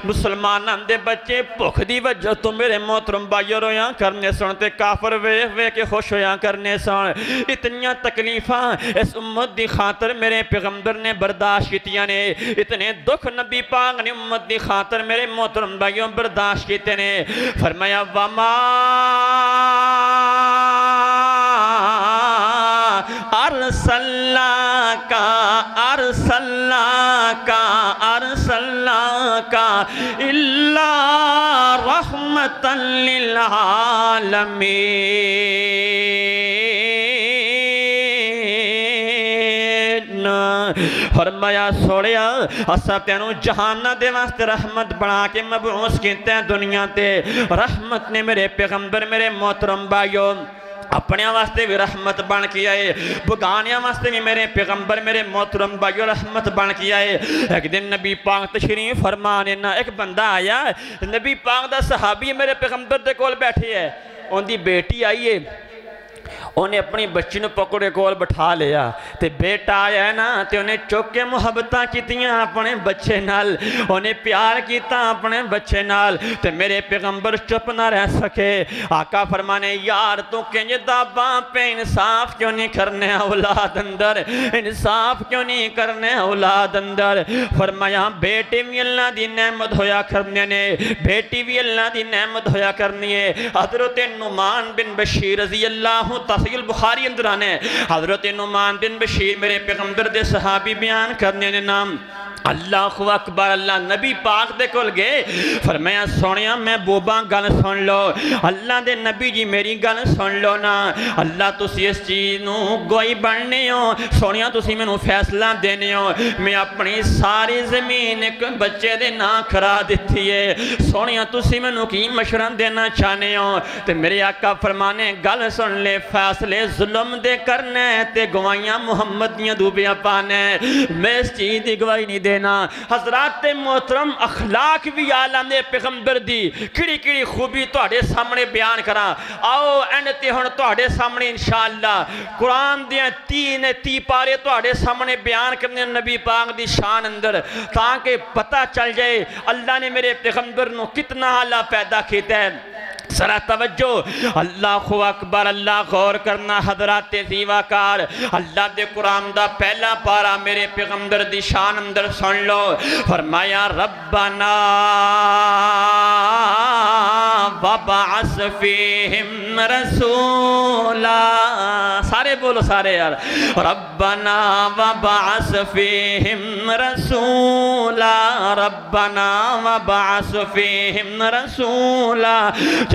مسلمانان دے بچے بھوک دی وجہ تو میرے محترم بھائیو رویاں کرنے سن تے کافر وے کے خوش ہویاں کرنے سن۔ اتنیاں تکلیفاں اس امت دی خاطر میرے پیغمبر نے برداشت کیتیاں نے، اتنے دکھ نبی پاک نے امت دی خاطر میرے محترم بھائیوں برداشت کیتے نے۔ فرمایا وما ارسلنا کا کا الا رحمتا للعالمین۔ فرمایا سوڑیا اسا تینوں جہانہ دے واسطے رحمت بنا کے مبعوث کیتے ہیں دنیا تے۔ رحمت نے میرے پیغمبر میرے محترم بھائیوں اپنے واسطے بھی رحمت بن کیا ہے، بگانیاں واسطے بھی میرے پیغمبر میرے محترم بھائیوں رحمت بن کیا ہے۔ ایک دن نبی پاک تشریف فرمانے نا ایک بندہ آیا، نبی پاک دا صحابی میرے پیغمبر دے کول بیٹھے ہے، ان دی بیٹی آئی ہے، انہیں اپنی بچی نو پکڑے کول بٹھا لیا تے بیٹا آیا ہے نا تے انہیں چوک کے محبتاں کیتیاں اپنے بچے نال، انہیں پیار کیتا اپنے بچے نال تے میرے پیغمبر چپ نہ رہ سکے۔ آقا فرمانے یار تو کنج دا باپ پہ انصاف کیوں نہیں کرنے اولاد اندر، انصاف کیوں نہیں کرنے اولاد اندر؟ فرمایا بیٹے بھی اللہ دی نعمت ہویا کرنے نے، بیٹی بھی اللہ دی نعمت ہویا کرنی ہے۔ حضرت نعمان بن بشیر رضی اللہ صحیح البخاری اندر آنے، حضرت نعمان بن بشیر میرے پیغمبر دے صحابی بیان کرنے نے نام اللہ اکبر اللہ نبی پاک دے کول گئے، فرمایا سونیا میں بوباں گل سن لو، اللہ دے نبی جی میری گل سن لو نا، اللہ تسی اس چیز نو گوئی بننے ہو، سونیا تسی میں نو فیصلہ دینے ہو، میں اپنی ساری زمین ایک بچے دے نا کرا دیتی ہے، سونیا تسی میں نو کی مشورہ دینا چاہنے ہو؟ تے میرے آقا فرمانے گل سن لے، فیصلے ظلم دے کرنے تے گوائیاں محمد دیاں دوبیاں پانے، میں اس چیز دی گواہی نہیں دے۔ حضرات محترم اخلاق بھی عالم دے پیغمبر دی کڑی کڑی خوبی توڑے سامنے بیان کرا، آؤ اینتے ہون توڑے سامنے انشاءاللہ قرآن دیاں تی پارے توڑے سامنے بیان کرنے نبی پاک دی شان اندر، تاکہ پتہ چل جائے اللہ نے میرے پیغمبر نو کتنا اعلیٰ پیدا کیتا ہے۔ ذرا توجہ، اللہ اکبر اللہ غور کرنا حضرات زیواکار، اللہ دے قرآن دا پہلا پارا میرے پیغمبر دی شان اندر سن لو، فرمایا ربنا وبعث فیہم رسولا، سارے بولو سارے یار، ربنا وبعث فیہم رسولا، ربنا وبعث فیہم رسولا۔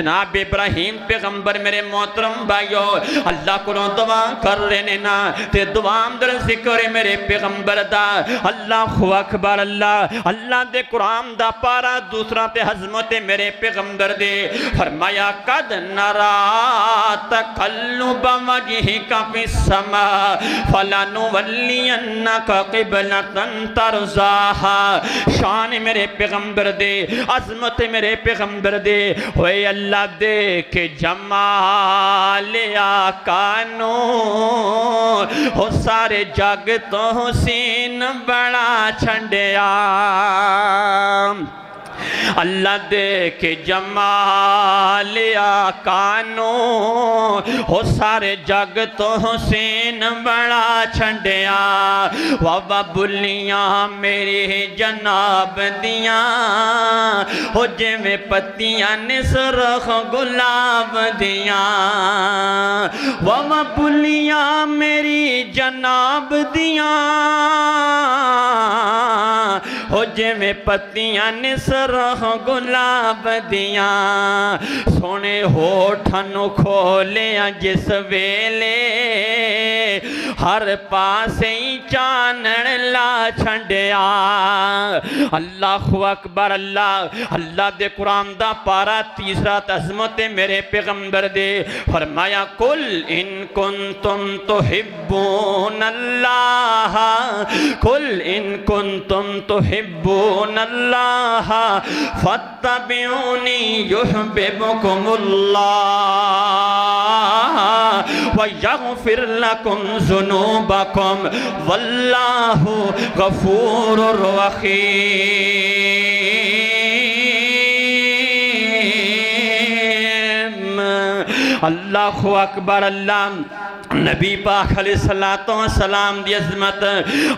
جناب ابراہیم پیغمبر میرے محترم بھائیو اللہ کو دعا کر رہے نا تے دعا اندر ذکر میرے پیغمبر دا، اللہ اکبر اللہ اللہ دے قرآن دا پارا دوسرا تے حضمت میرے پیغمبر دے، فرمایا قد نرا تقلب وجہک فی السماء فلنولینک قبلۃ ترضاہا۔ شان میرے پیغمبر دے، عظمت میرے پیغمبر دے، ہوئے اللہ دیکھ جمال آقا نو، ہو سارے جگ تو حسین بڑا چھنڈیا، اللہ دیکھ جمال آقا نو، ہو سارے جگ تو حسین بڑا چھنڈیا، وابا بلیاں میری جناب دیاں، ہو جے میں پتیاں نسرخ گلاب دیاں، وابا بلیاں میری جناب دیاں، ہو جے میں پتیاں نسرخ گلاب دیاں، سونے ہوٹھنو کھولیا جس ویلے، ہر پاسے ہی چانن لا چھنڈیا، اللہ اکبر اللہ اللہ دے قرآن دا پارا تیسرا عظمت میرے پیغمبر دے، فرمایا قل ان کنتم تحبون اللہ، قل ان کنتم تحبون اللہ فاتبعونی یحببکم اللہ ویغفر لکم ذنوبکم واللہ غفور رحیم۔ اللہ اکبر اللہ نبی پاک علیہ السلام دی عظمت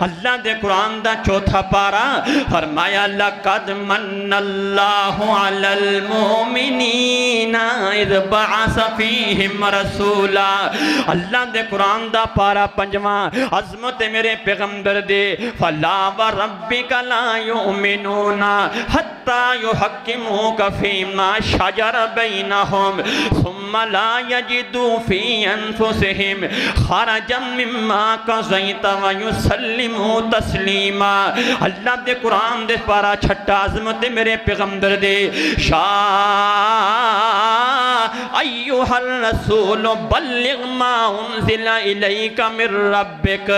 اللہ دے قرآن دا چوتھا پارا فرمایا لَقَدْ مَنَّ اللَّهُ عَلَى الْمُؤْمِنِينَ اِذْ بَعَثَ فِيهِمْ رَسُولًا اللہ دے قرآن دا پارا پنجواں عظمت میرے پیغمبر دے فَلَا وَرَبِّكَ لَا يُؤْمِنُونَ حَتَّى يُحَكِّمُوكَ فِي مَا شَجَرَ بَيْنَهُمْ ثُمَّ لَا يَجِدُوا فِي أَنفُسِهِمْ خارجا مما قضیت ویسلموا تسلیما اللہ دے قرآن دے پارا چھٹا عظمت میرے پیغمبر دے ایوہ الرسول بلغ ما انزل الیک من ربک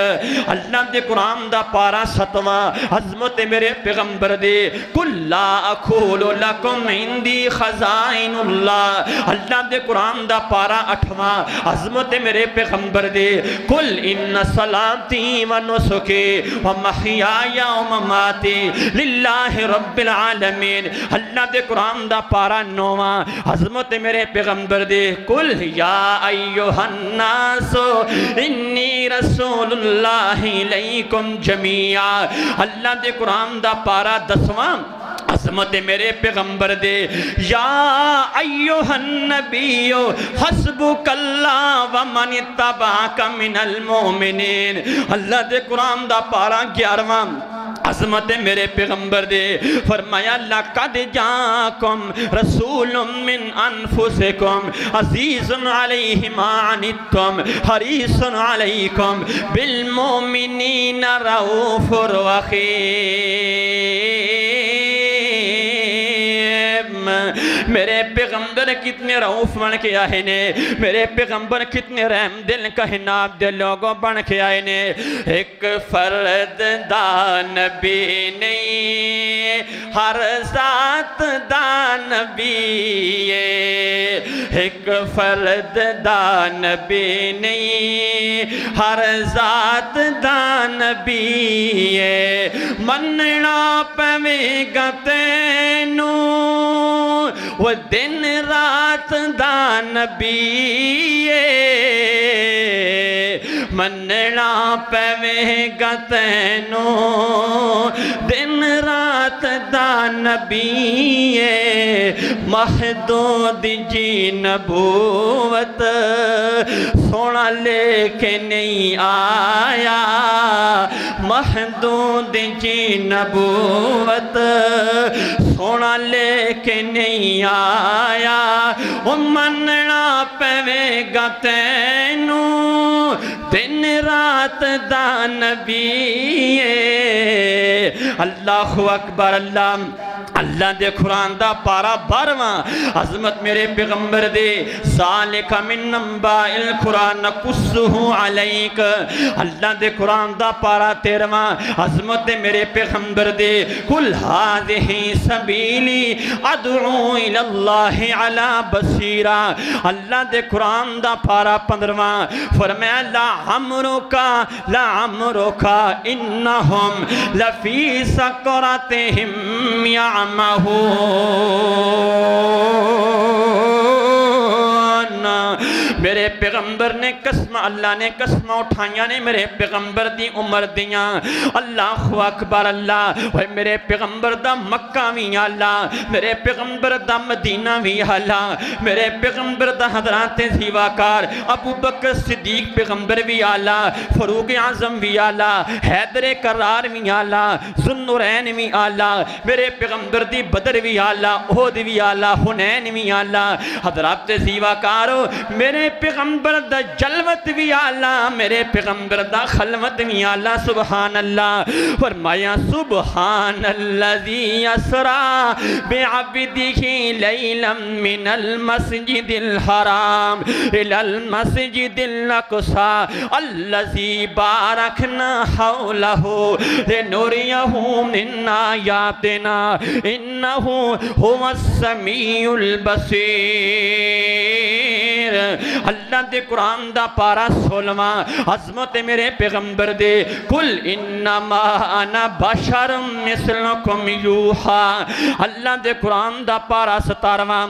اللہ دے قرآن دا پارا ستواں عظمت میرے پیغمبر دے قل لا اقول لکم عندی خزائن اللہ اللہ دے قرآن دا پارا اٹھواں عظمت میرے پیغمبر دے قل ان صلاتی و نسکی و محیای و مماتی للہ رب العالمین اللہ دے قرآن دا پارا نواں عظمت میرے پیغمبر دے قل یا ایوہ الناس انی رسول اللہ علیکم جمیعا اللہ دے قرآن دا پارا دسواں عظمت میرے پیغمبر دے یا ایوہ النبی حسبک اللہ ومن اتبعک من المومنین اللہ دے قرآن دا پارا 11واں عظمت میرے پیغمبر دے فرمایا لَقَدْ جَاءَكُمْ رَسُولٌ مِّنْ أَنفُسِكُمْ عَزِيزٌ عَلَيْهِ مَا عَنِتُّمْ حَرِيصٌ عَلَيْكُمْ بِالْمُؤْمِنِينَ رَءُوفٌ رَحِيمٌ میرے پیغمبر کتنے رعوف بن کے آئے نے میرے پیغمبر کتنے رحم دل کہناب دے لوگوں بن کے آئے نے ایک فرد دا نبی نہیں ہر ذات دا نبی ایک فرد دا نبی نہیں ہر ذات دا نبی مننا پوے گا تینوں وہ دن رات دا نبی مننا پوے گا تینوں دن رات دا نبی محدود جی نبوت سونا لے کے نہیں آیا محدود جی نبوت سونا لے کے نہیں آیا وہ مننا پوے گا تینوں دن رات دا نبی اللہ اکبر اللہ دے قرآن دا پارا 12واں عظمت میرے پیغمبر دے ذالک من انباء القرآن نقصہ علیک اللہ دے قرآن دا پارا 13واں عظمت میرے پیغمبر دے قل ھذہ سبیلی ادعو الی اللہ علی بصیرہ اللہ دے قرآن دا پارا 15واں فرمایا لعمرک انہم لفی سکرتہم میرے پیغمبر نے قسم اللہ نے قسم اٹھائیاں نے میرے پیغمبر دی عمر دیاں اللہ اکبر اللہ میرے پیغمبر دا مکہ بھی اللہ میرے پیغمبر دا مدینہ بھی اللہ میرے پیغمبر دا حضرات زیواکار ابو بکر صدیق پیغمبر بھی اللہ فاروق اعظم بھی اللہ حیدر کرار بھی اللہ ذوالنورین بھی اللہ میرے پیغمبر دی بدر بھی اللہ احد بھی اللہ حنین بھی اللہ حضرات زیواکارو میرے پیغمبر دا جلوت بھی اللہ میرے پیغمبر دا خلوت بھی اللہ سبحان اللہ فرمایا سبحان الذی اسرا بعبدہ لیلا من المسجد الحرام الى المسجد الاقصى الذی بارکنا حولہ لنریہ من آیاتنا انہ هو السمیع البصیر اللہ دے قرآن دا پارا 16واں عظمت میرے پیغمبر دے قل انما انا بشر مثلکم یوحا اللہ دے قرآن دا پارا 17واں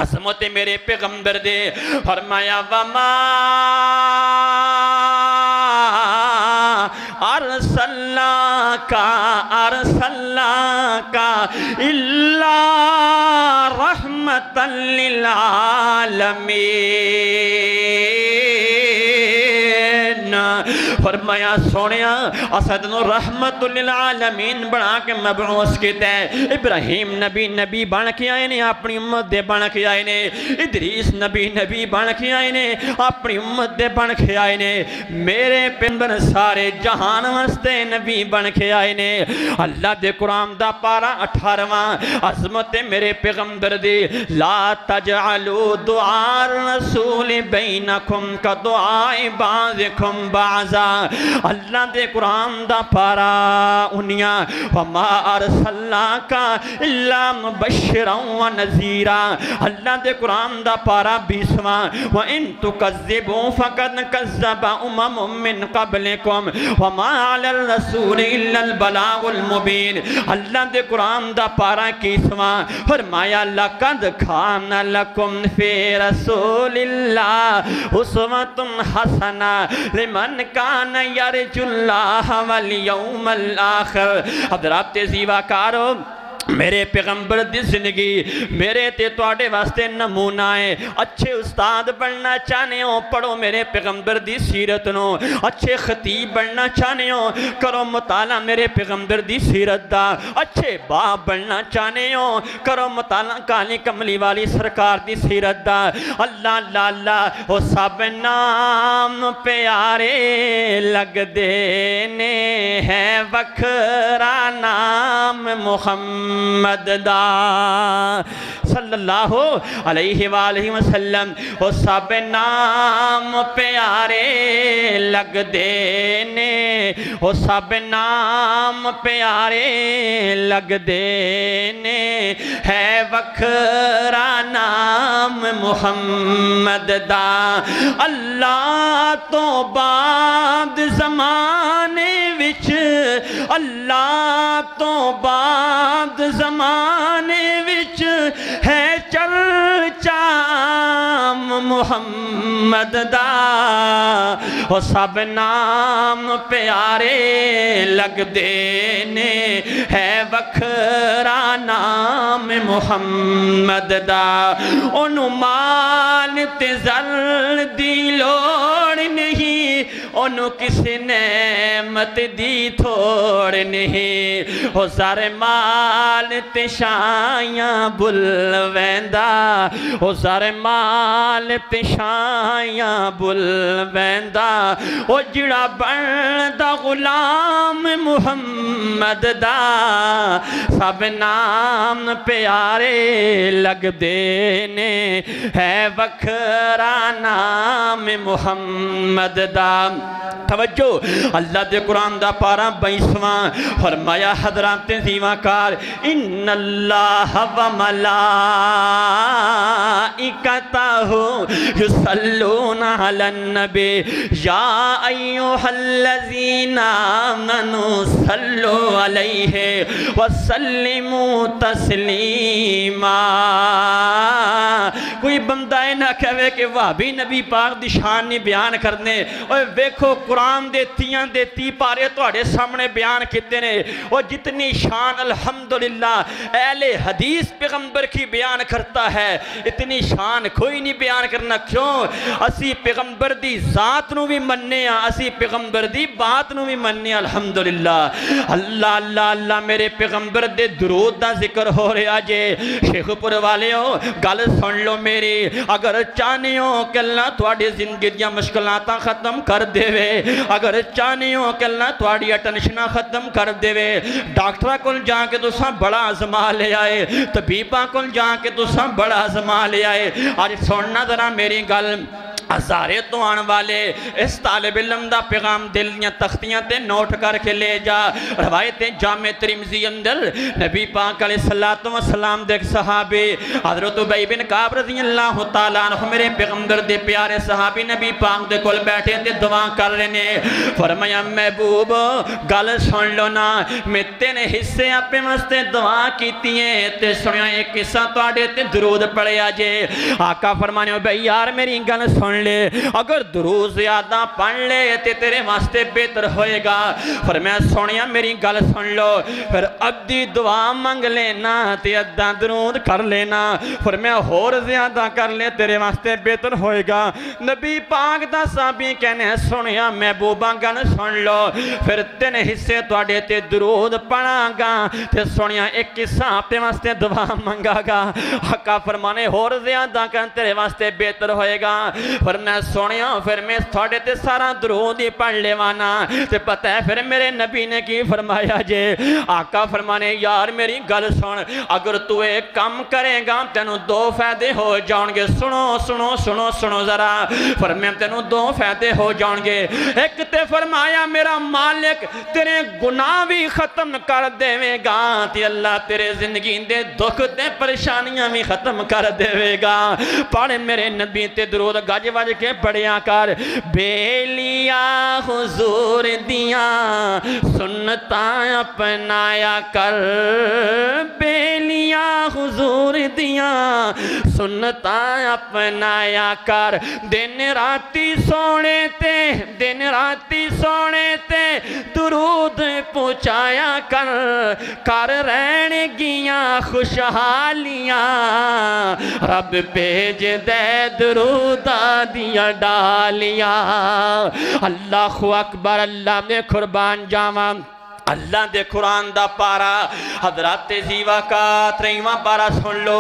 عظمت میرے پیغمبر دے فرمایا وما ارسلناکا الا رحمتا للعالمین۔ فرمایا سونیا اسا تینوں رحمت للعالمین بنا کے مبعوث کیتا ہے۔ ابراہیم نبی بن کے آئے نے، اپنی امت دے بن کے آئے نے۔ ادریس نبی بن کے آئے نے، اپنی امت دے بن کے آئے نے۔ میرے پیغمبر سارے جہان واسطے نبی بن کے آئے نے۔ اللہ دے قرآن دا پارا 18واں عظمت میرے پیغمبر دی، لا تجعلوا دعاء الرسول بینکم کا دعاء بعضکم بعضا۔ اللہ دے قرآن دا پارا انیاں وما ارسلناکا الا مبشرا و نذیرا۔ اللہ دے قرآن دا پارا 20واں وَإِن تُكَذِّبُوا فَقَدْ كَذَّبَ أُمَمٌ مِّن قَبْلِكُمْ وَمَا عَلَى الرَّسُولِ إِلَّا الْبَلَاغُ الْمُبِينُ۔ اللہ دے قرآن دا پارا 21واں فرمایا لَقَدْ كَانَ لَكُمْ فِي رَسُولِ اللَّهِ أُسْوَةٌ حَسَنَةٌ لِمَنْ كَانَ يَرْجُو اللَّهَ وَالْيَوْمَ الْآخِرَ۔ حضرات زیوہ کارو، میرے پیغمبر دی زندگی میرے تے تواڈے واسطے نمونہ ہے۔ اچھے استاد بننا چاہنے ہو پڑھو میرے پیغمبر دی سیرت نو۔ اچھے خطیب بننا چاہنے ہو کرو مطالعہ میرے پیغمبر دی سیرت دا۔ اچھے باپ بننا چاہنے ہو کرو مطالعہ کالی کملی والی سرکار دی سیرت دا۔ اللہ اللہ اللہ وہ سب نام پیارے لگ دینے ہیں وکھرا نام محمد دا صلی اللہ علیہ وآلہ وسلم۔ وہ سب نام پیارے لگ دینے، وہ سب نام پیارے لگ دینے ہے وکھرا نام محمد دا۔ اللہ تو بعد زمانے وچ، اللہ تو بعد زمانے وچ ہے چرچا محمد دا۔ وہ سب نام پیارے لگ دینے ہے وکھرا نام محمد دا۔ انہوں مال تے زر دی لوڑ نہیں، انہوں کسی نعمت دی تھوڑ نہیں۔ وہ سارے مال تے شایاں بل ویندا، وہ سارے مال تے شایاں بل ویندا۔ وہ جڑا بندا غلام محمد دا، سب نام پیارے لگ دینے ہے وکھرا نام محمد دا۔ توجہ اللہ دے قرآن دا پارا 22واں فرمایا حضرات زیوہ کار ان اللہ و ملائکتہ یصلون علی النبی یا ایوہ الذین آمنوا صلو علیہ وسلموا تسلیما۔ کوئی بندہ نہ کہے کہ وہابی نبی پاک دی شان نہیں بیان کرنے، اور ویکھو قرآن دے تی پارے توڑے سامنے بیان کیتے نے۔ اور جتنی شان الحمدللہ اہل حدیث پیغمبر کی بیان کرتا ہے، اتنی شان کوئی نہیں بیان کرنا۔ کیوں؟ اسی پیغمبر دی ذات نو بھی مننے ہیں، اسی پیغمبر دی بات نو بھی مننے ہیں الحمدللہ۔ اللہ اللہ اللہ میرے پیغمبر دے درود دا ذکر ہو رہا جے۔ شیخ پور والے ہو گل سن لو میری، اگر چاہنے ہو کہ اللہ تواڈی زندگی دیاں مشکلاتاں ختم کر دے وے، اگر چاہنے ہو کہ اللہ تواڈی ٹینشناں ختم کر دے وے، ڈاکٹرہ کل جا کے تساں بڑا آزما لے آئے، طبیباں کل جا کے تساں بڑا آزما لے آئے۔ آج سننا ذرا میری گل، ہزارے تو آن والے اس طالب علم دا پیغام دل یا تختیاں تے نوٹ کر کے لے جا۔ روایت جامع ترمذی اندر نبی پاک علیہ السلام دے صحابی حضرت ابی بن کعب رضی اللہ تعالیٰ عنہ میرے پیغمبر دے پیارے صحابی نبی پاک دے کول بیٹھے تے دعا کر رہے نے۔ فرمایا محبوب گل سن لو نا، میں تین حصے اپنے واسطے دعا کیتی ہیں تے سنیا ایک قصہ تواڈے تے درود پڑھیا جے۔ آقا فرمانے بھئی یار میری گل سن لے، اگر درود زیادہ پڑھ لے تے تیرے واسطے بہتر ہوئے گا۔ فرمایا سونیا میری گل سن لو، پھر ادھی دعا منگ لینا تے ادھا درود کر لینا، فرمایا اور زیادہ کر لے تیرے واسطے بہتر ہوئے گا۔ نبی پاک دا صحابی کہنے سونیا محبوبہ گل سن لو، پھر 3 حصے تواڈے تے درود پڑھاں گا تے سونیا ایک حصہ اپنے واسطے دعا منگا گا۔ آقا فرمانے اور زیادہ کر تیرے واسطے بہتر ہوئے گا۔ فرمایا سونیا پھر میں تھوڑے تے سارا درود ہی پڑھ لے وانا، تے پتہ ہے پھر میرے نبی نے کی فرمایا جے؟ آقا فرمانے یار میری گل سن، اگر تو ایک کام کرے گا تینوں 2 فائدے ہو جاؤں گے۔ سنو سنو سنو سنو ذرا، فرمایا تینوں 2 فائدے ہو جاؤں گے۔ ایک تے فرمایا میرا مالک تیرے گناہ بھی ختم کر دے گا، تے اللہ تیرے زندگی دے دکھ تے پریشانیاں بھی ختم کر دے گا۔ پڑھ میرے نبی تے درود گج وج کے پڑھیا کر۔ بیلیا حضور دیاں سنتاں اپنایا کر، بیلیا حضور دیاں سنتاں اپنایا کر، دن راتی سونے تے درود پہنچایا کر رہن گیاں خوشحالیاں، رب بھیج دے درودہ دیا ڈالیاں۔ اللہ اکبر، اللہ میں قربان جاواں۔ اللہ دے قرآن دا پارا حضرات زیوہ کا 3واں پارا سن لو۔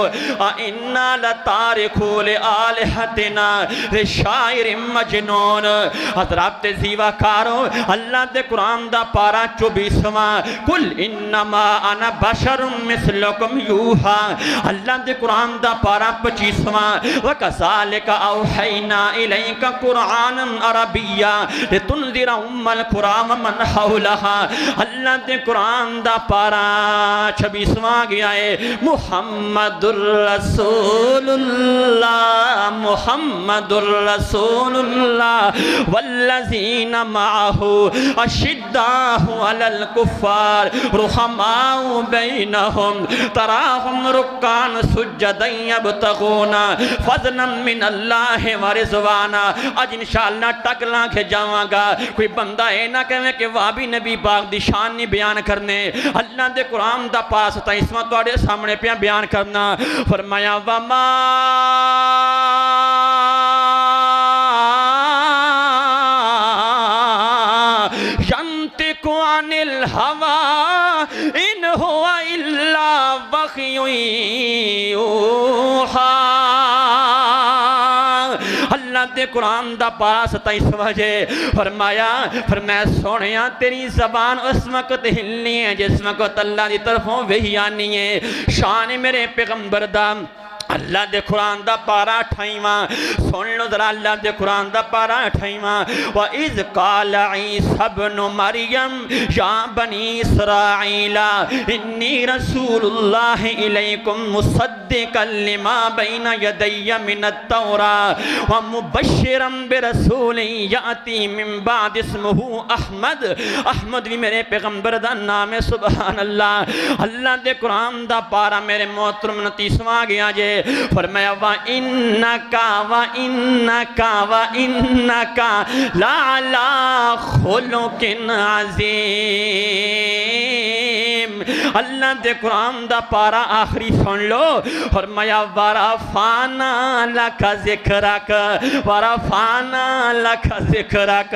اِنَّا لَتَارِكُ لِآلِهَتِنَا لِشَاعِرٍ مَجْنُونَ۔ حضرات زیوہ کارو اللہ دے قرآن دا پارا 24واں، قُلْ إِنَّمَا أَنَا بَشَرٌ مِثْلُكُمْ يُوحَىٰ۔ اللہ دے قرآن دا پارا 25واں، وَكَذَلِكَ أَوْحَيْنَا إِلَيْكَ قُرْآنًا عَرَبِيًّا لِتُنذِرَ أُمَّ الْقُرَىٰ وَمَنْ حَوْلَهَا۔ اللہ دے قرآن دا پارا 26واں گیا ہے، محمد الرسول اللہ محمد الرسول اللہ والذین معہ اشداء علی الکفار رحماء بینہم تراہم رکان سجدا یبتغون فضلا من اللہ ورضوانا۔ آج انشاءاللہ ٹکلاں کے جاواں گا، کوئی بندہ ہے نہ کہے کہ وابی نبی پاک دی شان نہیں بیان کرنے، اللہ دے قرآن دا پاس تا اسمہ توڑے سامنے پہ بیان کرنا۔ فرمایا وَمَا يَنْتِقُ عَنِ الْهَوَىٰ إِنْ هُوَ إِلَّا وَحْيٌ يُوحَىٰ۔ اللہ دے قرآن دا پارا 27واں جے فرمایا سونیاں تیری زبان اس وقت ہلنی ہے جس وقت اللہ دی طرفوں وحی آنی ہے۔ شان میرے پیغمبر دا اللہ دے قرآن دا پارا 28واں، سن لو ذرا اللہ دے قرآن دا پارا 28واں، وَإِذْ قَالَ عِيسَى ابْنُ مَرْيَمَ يَا بَنِي إِسْرَائِيلَ إِنِّي رَسُولُ اللَّهِ إِلَيْكُمْ مُصَدِّقًا لِمَا بَيْنَ يَدَيَّ مِنَ التَّوْرَاةِ وَمُبَشِّرًا بِرَسُولٍ يَأْتِي مِن بَعْدِ اسْمُهُ احمد۔ احمد بھی میرے پیغمبر دا نام ہے، سبحان اللہ۔ اللہ دے قرآن دا پارا میرے محترم 29واں گیا جے فرمایا وَإِنَّكَ لَعَلَىٰ خُلُقٍ عَظِيمٍ۔ اللہ دے قرآن دا پارا آخری سن لو، فرمایا وَرَفَعْنَا لَكَ ذِكْرَكَ وَرَفَعْنَا لَكَ ذِكْرَكَ۔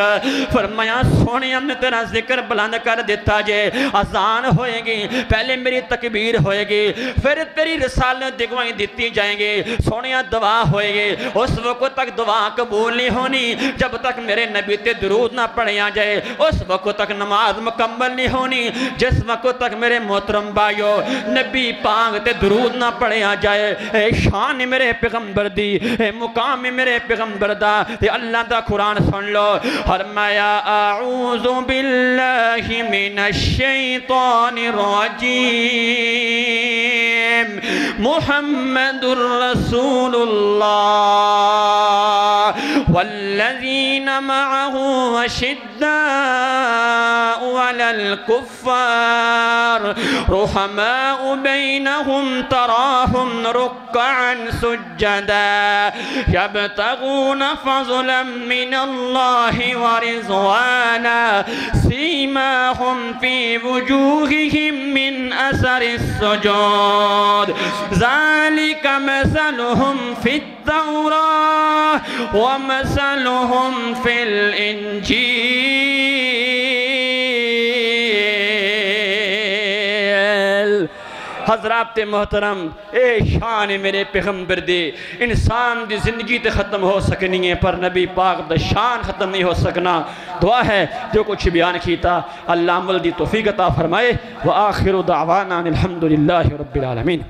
فرمایا سونے ہم نے تیرا ذکر بلند کر دیتا جے، اذان ہوئے گی، پہلے میری تکبیر ہوئے گی، پھر تیری رسالت دکھوائی دیتی جائیں گے، سونیا دعا ہوئے گی۔ اس وقت تک دعا قبول نہیں ہونی جب تک میرے نبی تے درود نہ پڑھیا جائے، اس وقت تک نماز مکمل نہیں ہونی جس وقت تک میرے محترم بھائیو نبی پاک تے درود نہ پڑھیا جائے۔ اے شان میرے پیغمبر دی، اے مقام میرے پیغمبر دا، تے اللہ دا قرآن سن لو۔ فرمایا اعوذ باللہ من الشیطان الرجیم محمد الرسول اللہ والذین معه اشداء علی الکفار رحماء بینہم تراہم رکعا سجدا یبتغون فضلا من اللہ ورضوانا سیماہم فی وجوہہم من اثر السجود ذالک مثلہم فی التوراة ومثلہم فی الانجیل۔ حضرات محترم، اے شان میرے پیغمبر دے انسان دی زندگی تے ختم ہو سکنی ہے پر نبی پاک دا شان ختم نہیں ہو سکنا۔ دعا ہے جو کچھ بیان کیتا اللہ عمل دی توفیق عطا فرمائے۔ وآخر دعوانا الحمدللہ رب العالمین۔